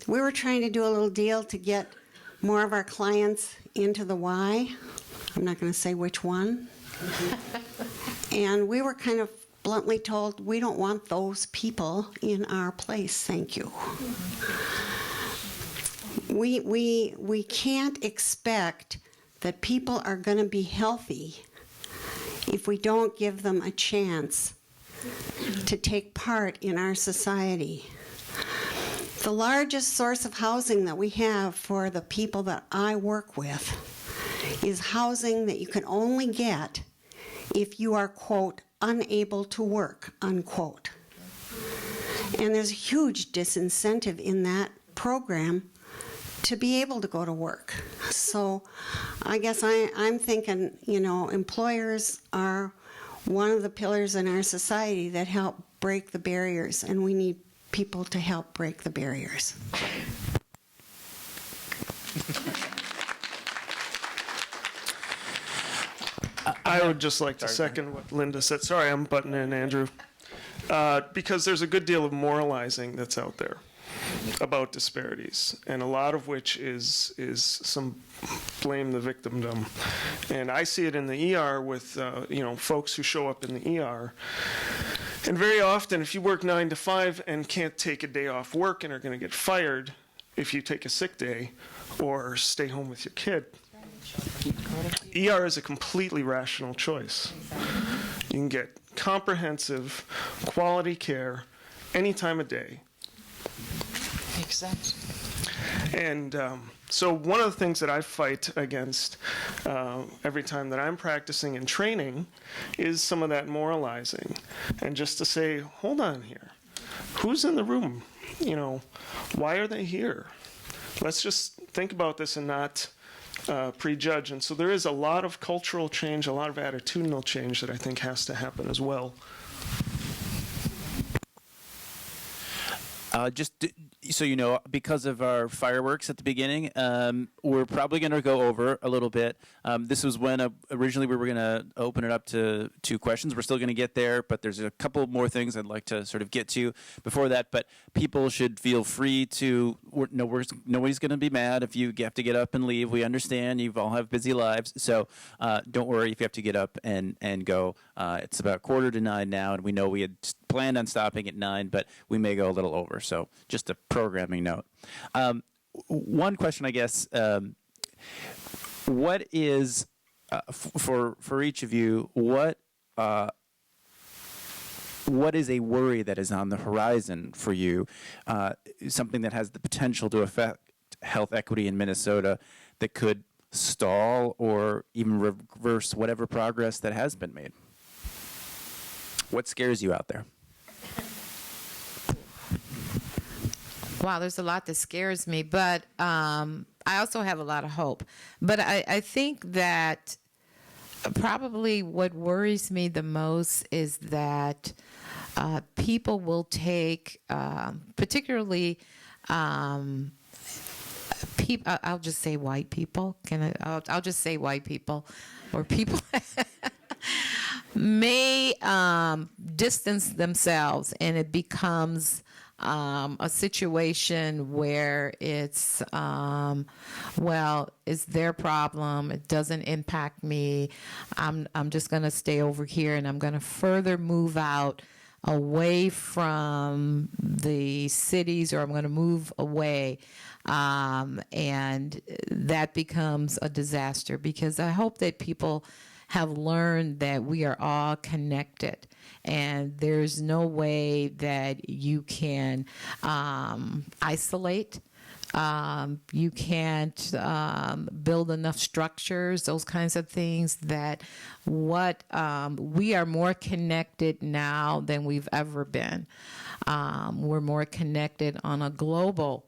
We were trying to do a little deal to get more of our clients into the Y. I'm not going to say which one. And we were kind of bluntly told, we don't want those people in our place, thank you. We can't expect that people are going to be healthy if we don't give them a chance to take part in our society. The largest source of housing that we have for the people that I work with is housing that you can only get if you are, quote, unable to work, unquote. And there's a huge disincentive in that program to be able to go to work. So I guess I'm thinking, you know, employers are one of the pillars in our society that help break the barriers, and we need people to help break the barriers. I would just like to second what Linda said. Sorry, I'm butting in, Andrew. Because there's a good deal of moralizing that's out there about disparities, and a lot of which is some blame the victimdom. And I see it in the ER with you know, folks who show up in the ER. And very often, if you work 9 to 5 and can't take a day off work and are going to get fired if you take a sick day or stay home with your kid, ER is a completely rational choice. You can get comprehensive, quality care any time of day. Makes sense. And so one of the things that I fight against every time that I'm practicing and training is some of that moralizing. And just to say, hold on here. Who's in the room? You know, why are they here? Let's just think about this and not prejudge. And so there is a lot of cultural change, a lot of attitudinal change that I think has to happen as well. So you know, because of our fireworks at the beginning, we're probably going to go over a little bit. This was when originally we were going to open it up to 2 questions. We're still going to get there, but there's a couple more things I'd like to sort of get to before that. But people should feel free to. Nobody's going to be mad if you have to get up and leave. We understand you all have busy lives, so don't worry if you have to get up and go. It's about 8:45 now, and we know we had planned on stopping at 9, but we may go a little over. So just a programming note. One question, I guess, what is, for each of you, what is a worry that is on the horizon for you, something that has the potential to affect health equity in Minnesota that could stall or even reverse whatever progress that has been made? What scares you out there? Wow, there's a lot that scares me, but I also have a lot of hope. But I think that probably what worries me the most is that people will take, particularly I'll just say white people. I'll just say white people, or people may distance themselves, and it becomes a situation where it's, well, it's their problem. It doesn't impact me. I'm just going to stay over here, and I'm going to further move out away from the cities, or I'm going to move away. And that becomes a disaster, because I hope that people have learned that we are all connected, and there's no way that you can isolate. You can't build enough structures, those kinds of things. That we are more connected now than we've ever been. We're more connected on a global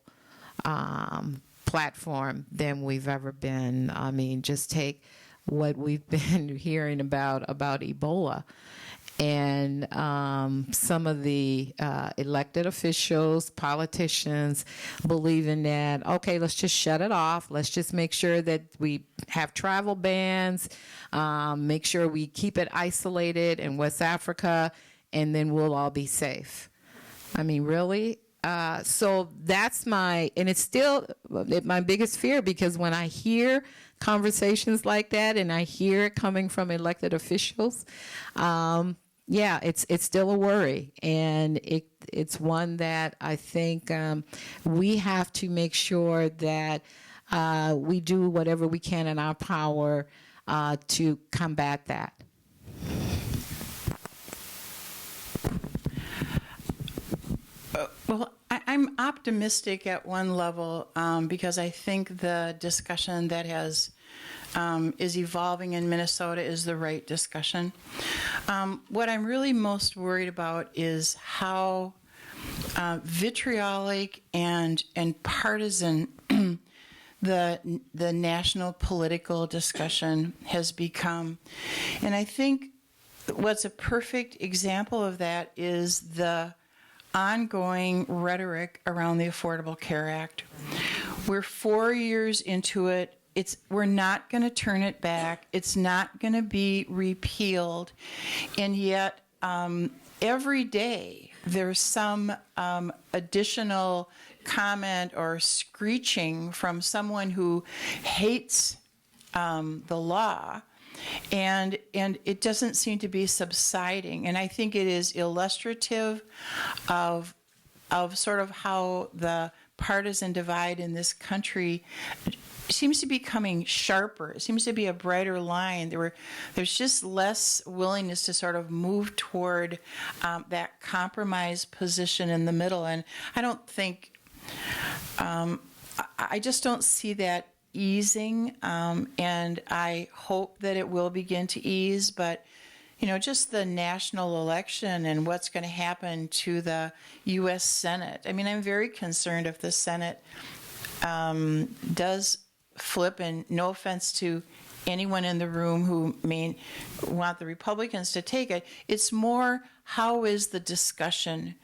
platform than we've ever been. I mean, just take what we've been hearing about Ebola. And some of the elected officials, politicians, believing that, okay, let's just shut it off. Let's just make sure that we have travel bans, make sure we keep it isolated in West Africa, and then we'll all be safe. I mean, really? So that's and it's still my biggest fear, because when I hear conversations like that, and I hear it coming from elected officials, yeah, it's still a worry, and it's one that I think we have to make sure that we do whatever we can in our power to combat that. Well, I'm optimistic at one level, because I think the discussion that is evolving in Minnesota is the right discussion. What I'm really most worried about is how vitriolic and partisan the national political discussion has become. And I think what's a perfect example of that is the ongoing rhetoric around the Affordable Care Act. We're 4 years into it. We're not going to turn it back. It's not going to be repealed. And yet, every day, there's some additional comment or screeching from someone who hates the law. And it doesn't seem to be subsiding. And I think it is illustrative of sort of how the partisan divide in this country seems to be becoming sharper. It seems to be a brighter line. There's just less willingness to sort of move toward that compromise position in the middle. And I don't think, I just don't see that easing, and I hope that it will begin to ease. But just the national election and what's going to happen to the U.S. Senate. I mean, I'm very concerned if the Senate does flip, and no offense to anyone in the room who may want the Republicans to take it. It's more, how is the discussion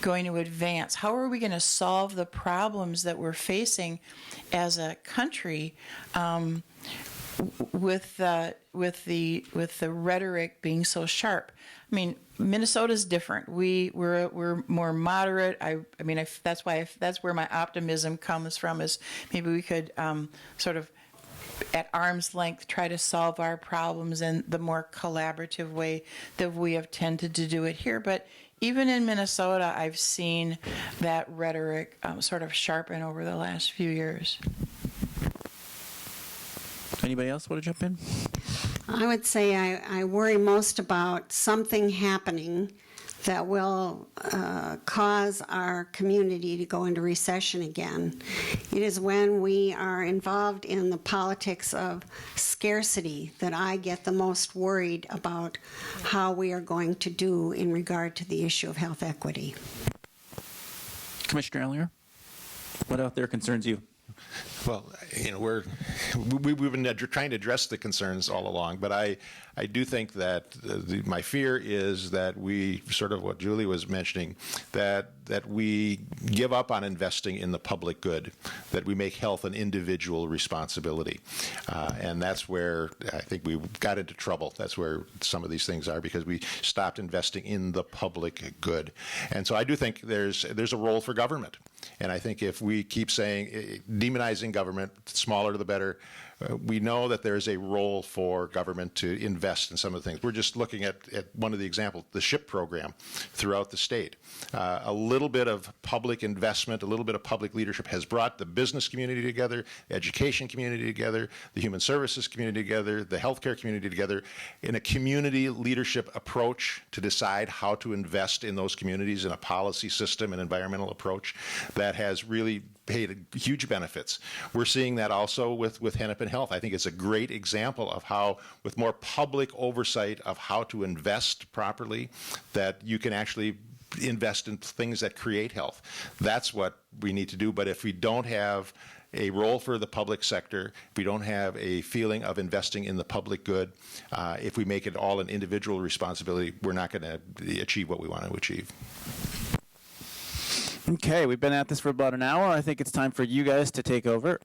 going to advance? How are we going to solve the problems that we're facing as a country with the rhetoric being so sharp? I mean, Minnesota's different. We're more moderate. That's where my optimism comes from. Is maybe we could sort of at arm's length try to solve our problems in the more collaborative way that we have tended to do it here. But even in Minnesota, I've seen that rhetoric sort of sharpen over the last few years. Anybody else want to jump in? I would say I worry most about something happening that will cause our community to go into recession again. It is when we are involved in the politics of scarcity that I get the most worried about how we are going to do in regard to the issue of health equity. Commissioner Ehlinger, what out there concerns you? Well, we've been trying to address the concerns all along, but I do think that my fear is that we, sort of what Julie was mentioning, that we give up on investing in the public good, that we make health an individual responsibility. And that's where I think we got into trouble. That's where some of these things are, because we stopped investing in the public good. And so I do think there's a role for government. And I think if we keep saying, demonizing government, smaller the better, we know that there's a role for government to invest in some of the things. We're just looking at one of the examples, the SHIP program throughout the state. A little bit of public investment, a little bit of public leadership has brought the business community together, the education community together, the human services community together, the healthcare community together in a community leadership approach to decide how to invest in those communities in a policy system and environmental approach that has really paid huge benefits. We're seeing that also with Hennepin Health. I think it's a great example of how, with more public oversight of how to invest properly, that you can actually invest in things that create health. That's what we need to do. But if we don't have a role for the public sector, if we don't have a feeling of investing in the public good, if we make it all an individual responsibility, we're not going to achieve what we want to achieve. Okay, we've been at this for about an hour. I think it's time for you guys to take over.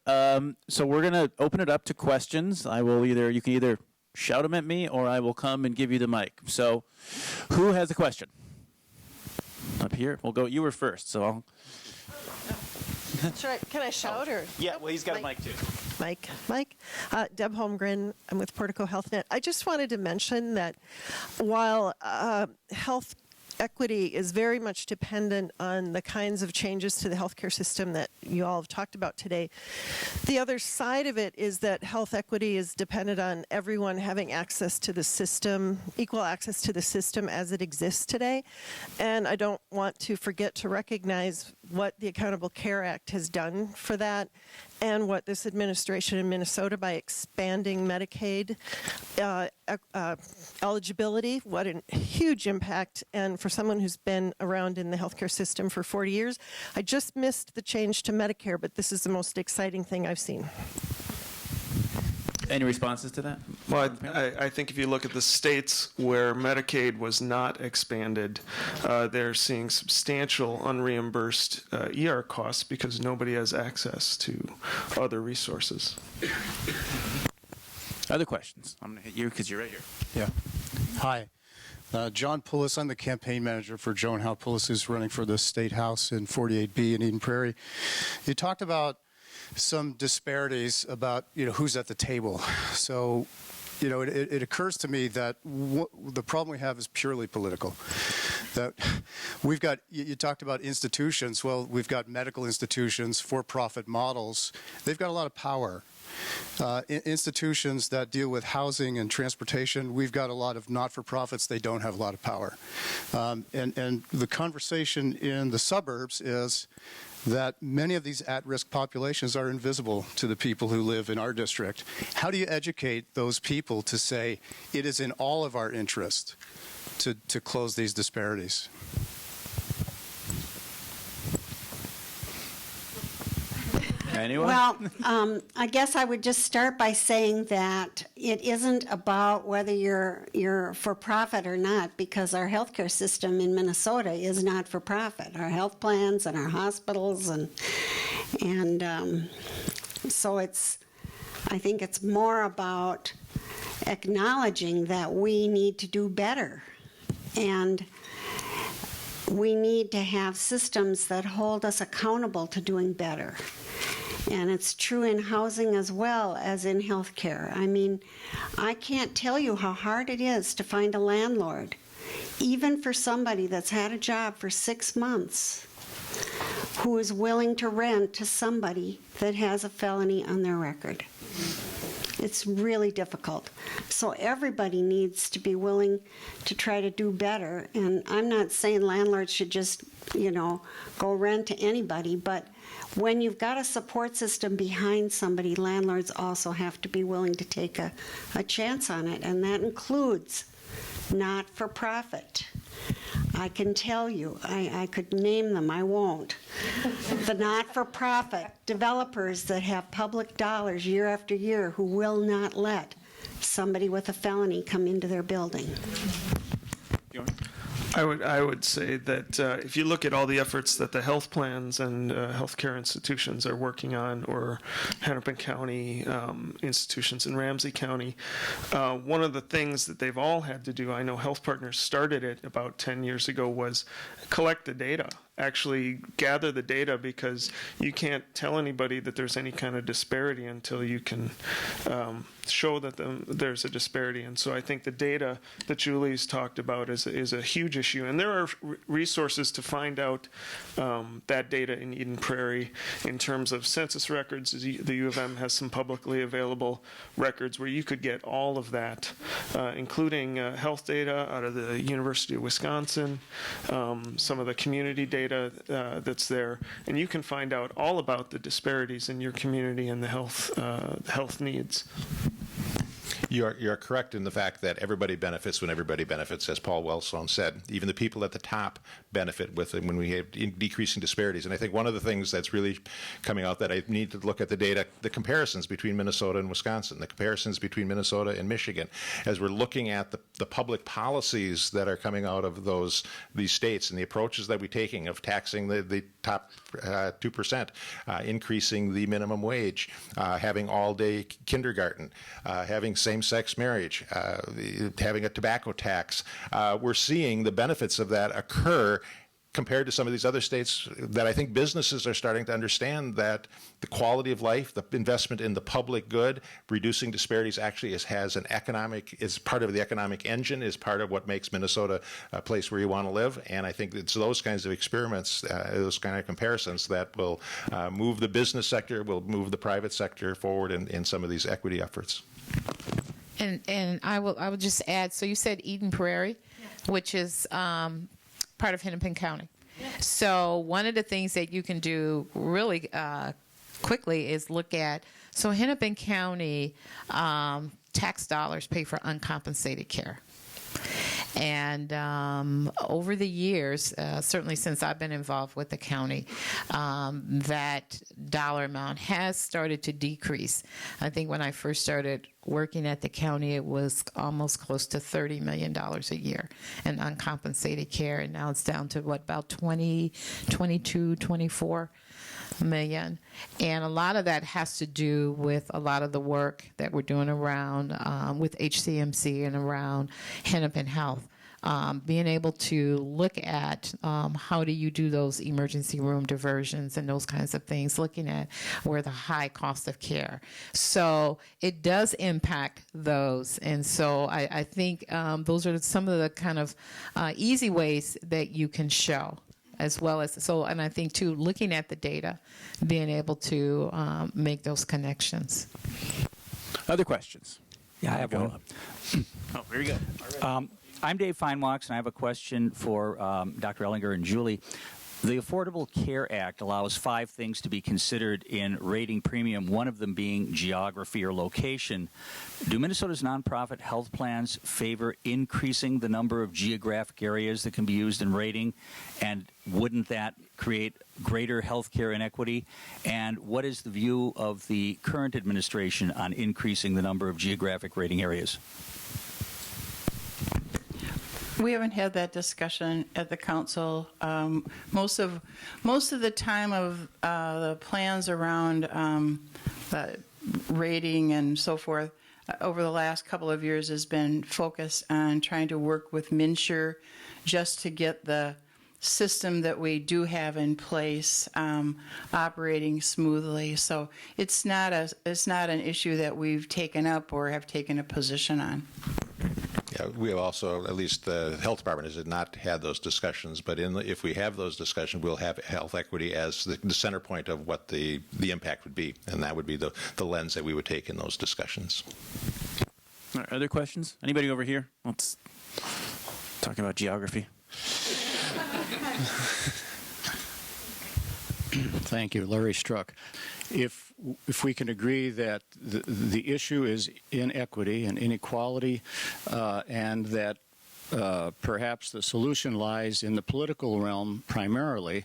So we're going to open it up to questions. You can either shout them at me, or I will come and give you the mic. So who has a question? Up here. We'll go. You were first, so I'll. That's right. Can I shout or? Yeah, well, he's got a mic too. Mike. Deb Holmgren. I'm with Portico HealthNet. I just wanted to mention that while health equity is very much dependent on the kinds of changes to the healthcare system that you all have talked about today, the other side of it is that health equity is dependent on everyone having access to the system, equal access to the system as it exists today. And I don't want to forget to recognize what the Accountable Care Act has done for that, and what this administration in Minnesota, by expanding Medicaid eligibility, what a huge impact. And for someone who's been around in the healthcare system for 40 years, I just missed the change to Medicare, but this is the most exciting thing I've seen. Any responses to that? Well, I think if you look at the states where Medicaid was not expanded, they're seeing substantial unreimbursed ER costs because nobody has access to other resources. Other questions? I'm going to hit you because you're right here. Yeah. Hi. John Pullis. I'm the campaign manager for Joan Howe Pullis, who's running for the State House in 48B in Eden Prairie. You talked about some disparities about, who's at the table. So, it occurs to me that the problem we have is purely political. That we've got, you talked about institutions. Well, we've got medical institutions, for-profit models. They've got a lot of power. Institutions that deal with housing and transportation, we've got a lot of not-for-profits. They don't have a lot of power. And the conversation in the suburbs is that many of these at-risk populations are invisible to the people who live in our district. How do you educate those people to say it is in all of our interest to close these disparities? Anyone? Well, I guess I would just start by saying that it isn't about whether you're for profit or not, because our healthcare system in Minnesota is not for profit. Our health plans and our hospitals and so I think it's more about acknowledging that we need to do better, and we need to have systems that hold us accountable to doing better. And it's true in housing as well as in healthcare. I mean, I can't tell you how hard it is to find a landlord, even for somebody that's had a job for 6 months, who is willing to rent to somebody that has a felony on their record. It's really difficult. So everybody needs to be willing to try to do better. And I'm not saying landlords should just, go rent to anybody, but when you've got a support system behind somebody, landlords also have to be willing to take a chance on it, and that includes not-for-profit. I can tell you, I could name them, I won't. The not-for-profit developers that have public dollars year after year who will not let somebody with a felony come into their building. I would say that if you look at all the efforts that the health plans and healthcare institutions are working on, or Hennepin County institutions in Ramsey County, one of the things that they've all had to do, I know Health Partners started it about 10 years ago, was collect the data. Actually gather the data, because you can't tell anybody that there's any kind of disparity until you can show that there's a disparity. And so I think the data that Julie's talked about is a huge issue. And there are resources to find out that data in Eden Prairie in terms of census records. The U of M has some publicly available records where you could get all of that, including health data out of the University of Wisconsin, some of the community data that's there, and you can find out all about the disparities in your community and the health needs. You're correct in the fact that everybody benefits when everybody benefits, as Paul Wellstone said. Even the people at the top benefit with it when we have decreasing disparities. And I think one of the things that's really coming out that I need to look at the data, the comparisons between Minnesota and Wisconsin, the comparisons between Minnesota and Michigan, as we're looking at the public policies that are coming out of these states and the approaches that we're taking of taxing the top 2%, increasing the minimum wage, having all-day kindergarten, having same-sex marriage, having a tobacco tax. We're seeing the benefits of that occur compared to some of these other states that I think businesses are starting to understand that the quality of life, the investment in the public good, reducing disparities actually is part of the economic engine, is part of what makes Minnesota a place where you want to live. And I think it's those kinds of experiments, those kind of comparisons that will move the business sector, will move the private sector forward in some of these equity efforts. And I will just add, so you said Eden Prairie, which is part of Hennepin County. So one of the things that you can do really quickly is look at, so Hennepin County tax dollars pay for uncompensated care. And over the years, certainly since I've been involved with the county, that dollar amount has started to decrease. I think when I first started working at the county, it was almost close to $30 million a year in uncompensated care. And now it's down to about 22, 24 million. And a lot of that has to do with a lot of the work that we're doing around with HCMC and around Hennepin Health. Being able to look at how do you do those emergency room diversions and those kinds of things, looking at where the high cost of care. So it does impact those. And so I think those are some of the kind of easy ways that you can show. As well as, and I think too, looking at the data, being able to make those connections. Other questions? Yeah, I have one. Oh, very good. I'm Dave Feinwachs, and I have a question for Dr. Ehlinger and Julie. The Affordable Care Act allows 5 things to be considered in rating premium, one of them being geography or location. Do Minnesota's nonprofit health plans favor increasing the number of geographic areas that can be used in rating? And wouldn't that create greater health care inequity? And what is the view of the current administration on increasing the number of geographic rating areas? We haven't had that discussion at the council. Most of the time of the plans around rating and so forth over the last couple of years has been focused on trying to work with MNsure just to get the system that we do have in place operating smoothly. So it's not an issue that we've taken up or have taken a position on. Yeah, we have also, at least the health department has not had those discussions, but if we have those discussions, we'll have health equity as the center point of what the impact would be, and that would be the lens that we would take in those discussions. All right, other questions? Anybody over here? Let's talk about geography. Thank you, Larry Struck. If we can agree that the issue is inequity and inequality, and that perhaps the solution lies in the political realm primarily,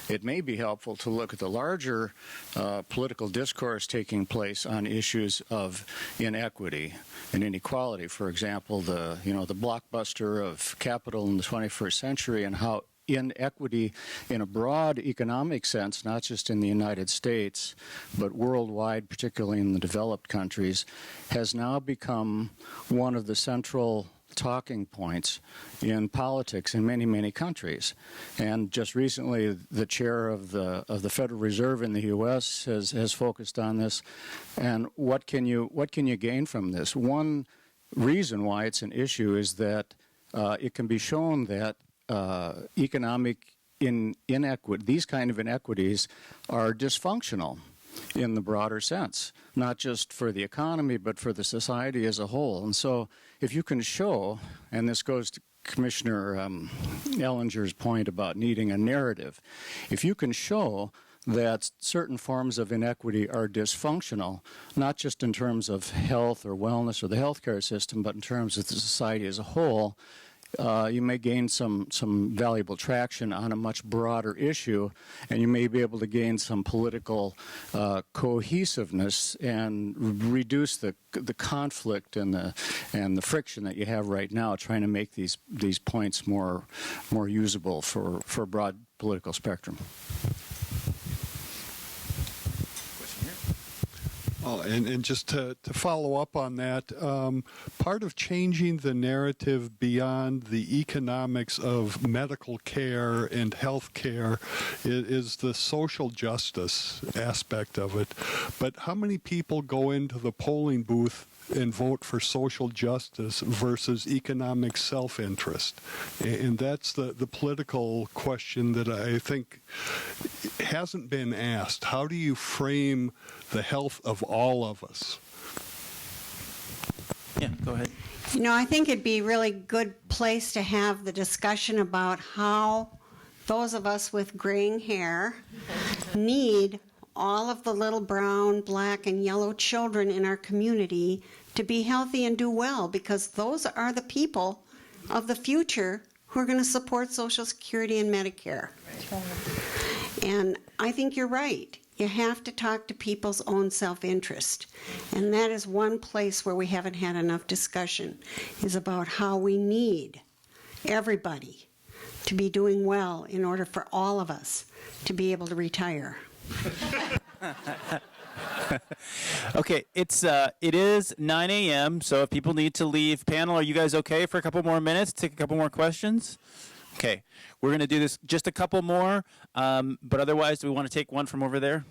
it may be helpful to look at the larger political discourse taking place on issues of inequity and inequality. For example, the blockbuster of capital in the 21st century and how inequity in a broad economic sense, not just in the United States, but worldwide, particularly in the developed countries, has now become one of the central talking points in politics in many, many countries. And just recently, the chair of the Federal Reserve in the U.S. has focused on this. And what can you gain from this? One reason why it's an issue is that it can be shown that economic inequity, these kind of inequities are dysfunctional in the broader sense, not just for the economy, but for the society as a whole. And so if you can show, and this goes to Commissioner Ehlinger's point about needing a narrative, if you can show that certain forms of inequity are dysfunctional, not just in terms of health or wellness or the healthcare system, but in terms of the society as a whole, you may gain some valuable traction on a much broader issue, and you may be able to gain some political cohesiveness and reduce the conflict and the friction that you have right now trying to make these points more usable for a broad political spectrum. And just to follow up on that, part of changing the narrative beyond the economics of medical care and health care is the social justice aspect of it. But how many people go into the polling booth and vote for social justice versus economic self-interest? And that's the political question that I think hasn't been asked. How do you frame the health of all of us? Yeah, go ahead. I think it'd be a really good place to have the discussion about how those of us with graying hair need all of the little brown, black, and yellow children in our community to be healthy and do well, because those are the people of the future who are going to support Social Security and Medicare. And I think you're right. You have to talk to people's own self-interest. And that is one place where we haven't had enough discussion, is about how we need everybody to be doing well in order for all of us to be able to retire. Okay, it is 9 a.m., so if people need to leave panel, are you guys okay for a couple more minutes? Take a couple more questions? Okay, we're going to do this just a couple more, but otherwise, do we want to take one from over there?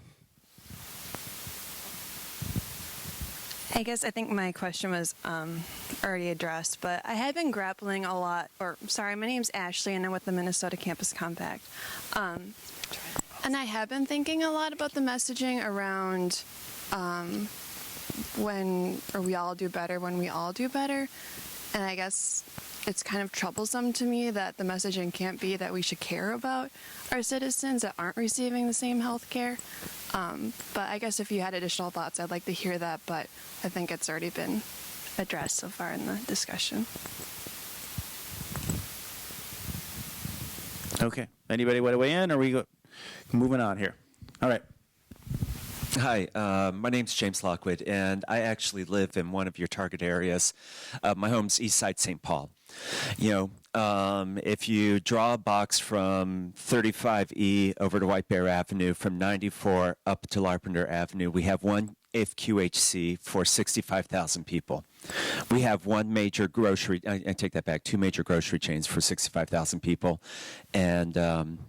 I guess I think my question was already addressed, but I had been grappling a lot, my name's Ashley, and I'm with the Minnesota Campus Compact. And I have been thinking a lot about the messaging around we all do better when we all do better. And I guess it's kind of troublesome to me that the messaging can't be that we should care about our citizens that aren't receiving the same health care. But I guess if you had additional thoughts, I'd like to hear that, but I think it's already been addressed so far in the discussion. Okay. Anybody want to weigh in, or are we moving on here? All right. Hi, my name's James Lockwood, and I actually live in one of your target areas. My home's Eastside St. Paul. If you draw a box from 35E over to White Bear Avenue, from 94 up to Larpenteur Avenue, we have one FQHC for 65,000 people. We have one major grocery, I take that back, two major grocery chains for 65,000 people, and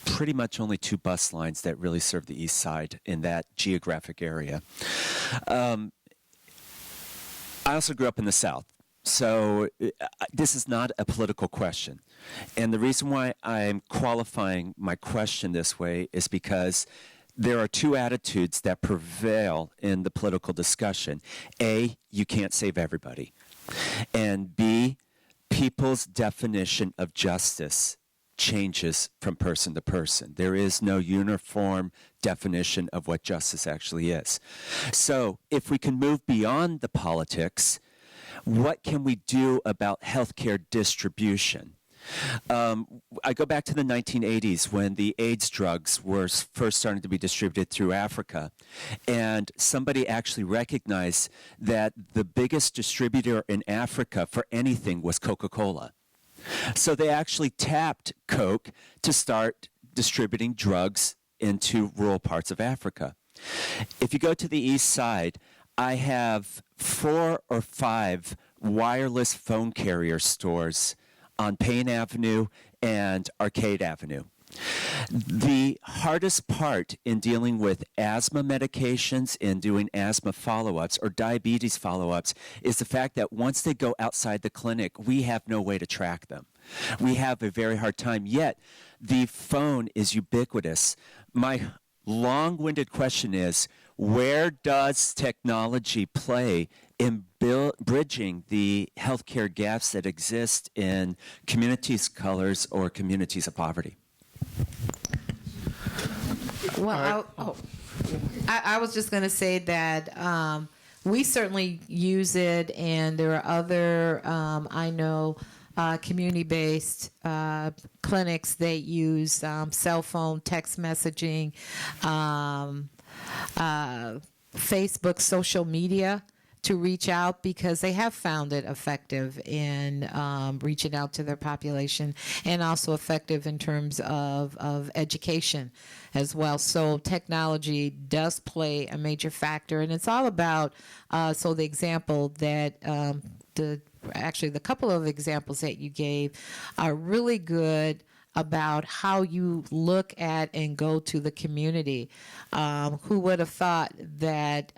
pretty much only two bus lines that really serve the east side in that geographic area. I also grew up in the South, so this is not a political question. And the reason why I'm qualifying my question this way is because there are two attitudes that prevail in the political discussion. A, you can't save everybody. And B, people's definition of justice changes from person to person. There is no uniform definition of what justice actually is. So if we can move beyond the politics, what can we do about healthcare distribution? I go back to the 1980s when the AIDS drugs were first starting to be distributed through Africa, and somebody actually recognized that the biggest distributor in Africa for anything was Coca-Cola. So they actually tapped Coke to start distributing drugs into rural parts of Africa. If you go to the east side, I have 4 or 5 wireless phone carrier stores on Payne Avenue and Arcade Avenue. The hardest part in dealing with asthma medications and doing asthma follow-ups or diabetes follow-ups is the fact that once they go outside the clinic, we have no way to track them. We have a very hard time, yet the phone is ubiquitous. My long-winded question is, where does technology play in bridging the healthcare gaps that exist in communities of colors or communities of poverty? Well, I was just going to say that we certainly use it, and there are other, I know, community-based clinics that use cell phone, text messaging, Facebook, social media to reach out, because they have found it effective in reaching out to their population, and also effective in terms of education as well. So technology does play a major factor, and it's all about, so the example that the couple of examples that you gave are really good about how you look at and go to the community. Who would have thought that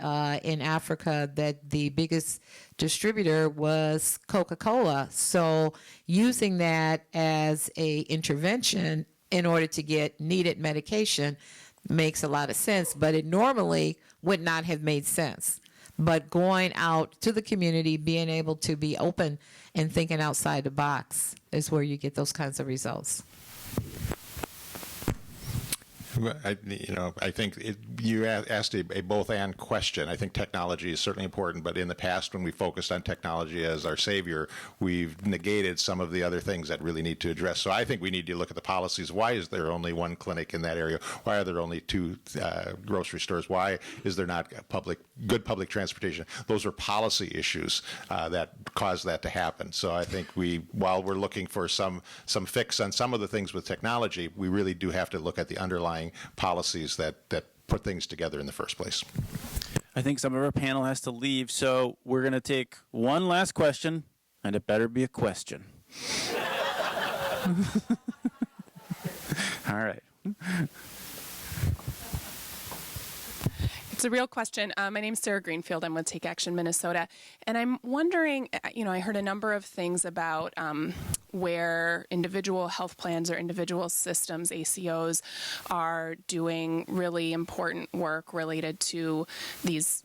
in Africa that the biggest distributor was Coca-Cola? So using that as a intervention in order to get needed medication makes a lot of sense, but it normally would not have made sense. But going out to the community, being able to be open and thinking outside the box is where you get those kinds of results. I think you asked a both-and question. I think technology is certainly important, but in the past, when we focused on technology as our savior, we've negated some of the other things that really need to address. So I think we need to look at the policies. Why is there only one clinic in that area? Why are there only 2 grocery stores? Why is there not good public transportation? Those are policy issues that cause that to happen. So I think while we're looking for some fix on some of the things with technology, we really do have to look at the underlying policies that put things together in the first place. I think some of our panel has to leave, so we're going to take one last question, and it better be a question. All right. It's a real question. My name's Sarah Greenfield. I'm with Take Action Minnesota. And I'm wondering, I heard a number of things about where individual health plans or individual systems, ACOs, are doing really important work related to these,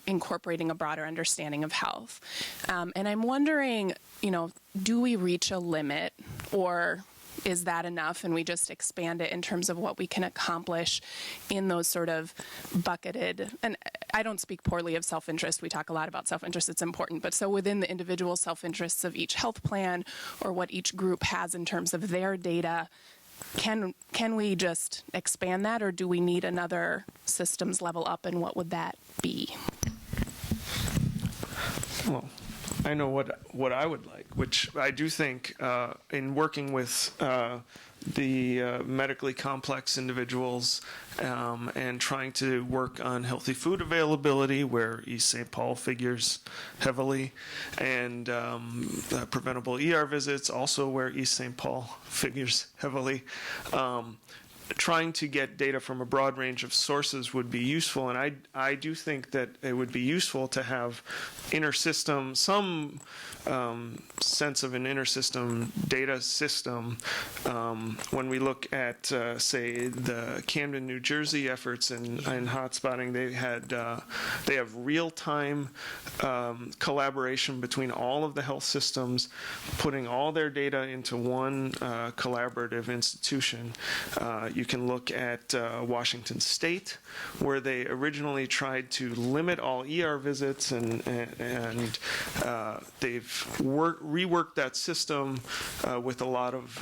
incorporating a broader understanding of health. And I'm wondering, do we reach a limit, or is that enough and we just expand it in terms of what we can accomplish in those sort of bucketed, and I don't speak poorly of self-interest, we talk a lot about self-interest, it's important, but so within the individual self-interests of each health plan or what each group has in terms of their data, can we just expand that, or do we need another systems level up, and what would that be? Well, I know what I would like, which I do think in working with the medically complex individuals and trying to work on healthy food availability, where East St. Paul figures heavily, and preventable ER visits, also where East St. Paul figures heavily. Trying to get data from a broad range of sources would be useful, and I do think that it would be useful to have inter-system, some sense of an inter-system data system. When we look at, say, the Camden, New Jersey efforts in hotspotting, they have real-time collaboration between all of the health systems, putting all their data into one collaborative institution. You can look at Washington State, where they originally tried to limit all ER visits, and they've reworked that system with a lot of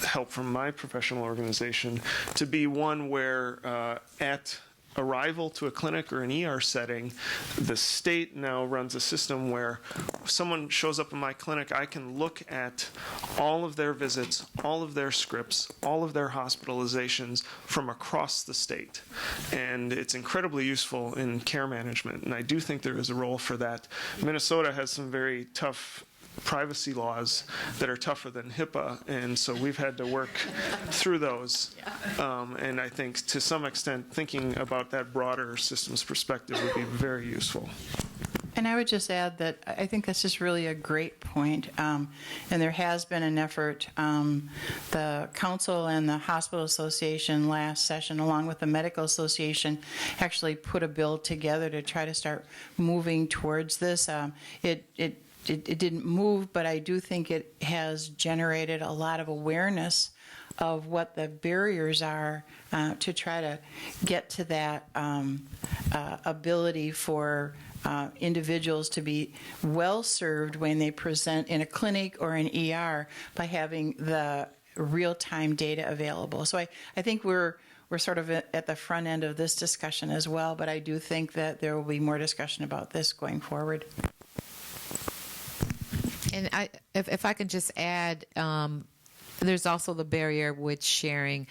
help from my professional organization to be one where at arrival to a clinic or an ER setting, the state now runs a system where someone shows up in my clinic, I can look at all of their visits, all of their scripts, all of their hospitalizations from across the state. And it's incredibly useful in care management, and I do think there is a role for that. Minnesota has some very tough privacy laws that are tougher than HIPAA, and so we've had to work through those. And I think to some extent thinking about that broader systems perspective would be very useful. And I would just add that I think that's just really a great point. And there has been an effort. The council and the hospital association last session, along with the medical association, actually put a bill together to try to start moving towards this. It didn't move, but I do think it has generated a lot of awareness of what the barriers are to try to get to that ability for individuals to be well served when they present in a clinic or an ER by having the real-time data available. So I think we're sort of at the front end of this discussion as well, but I do think that there will be more discussion about this going forward. And if I can just add, there's also the barrier with sharing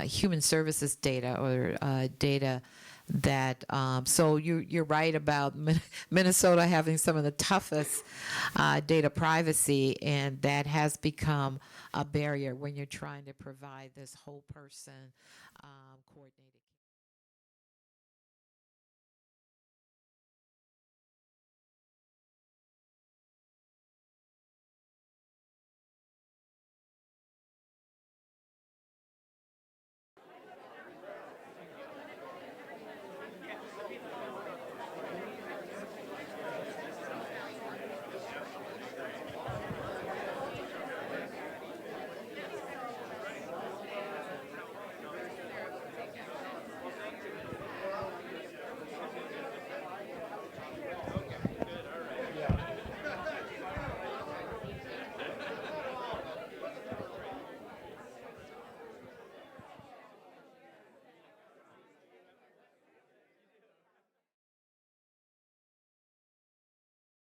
human services data or data that, so you're right about Minnesota having some of the toughest data privacy, and that has become a barrier when you're trying to provide this whole person coordinated care.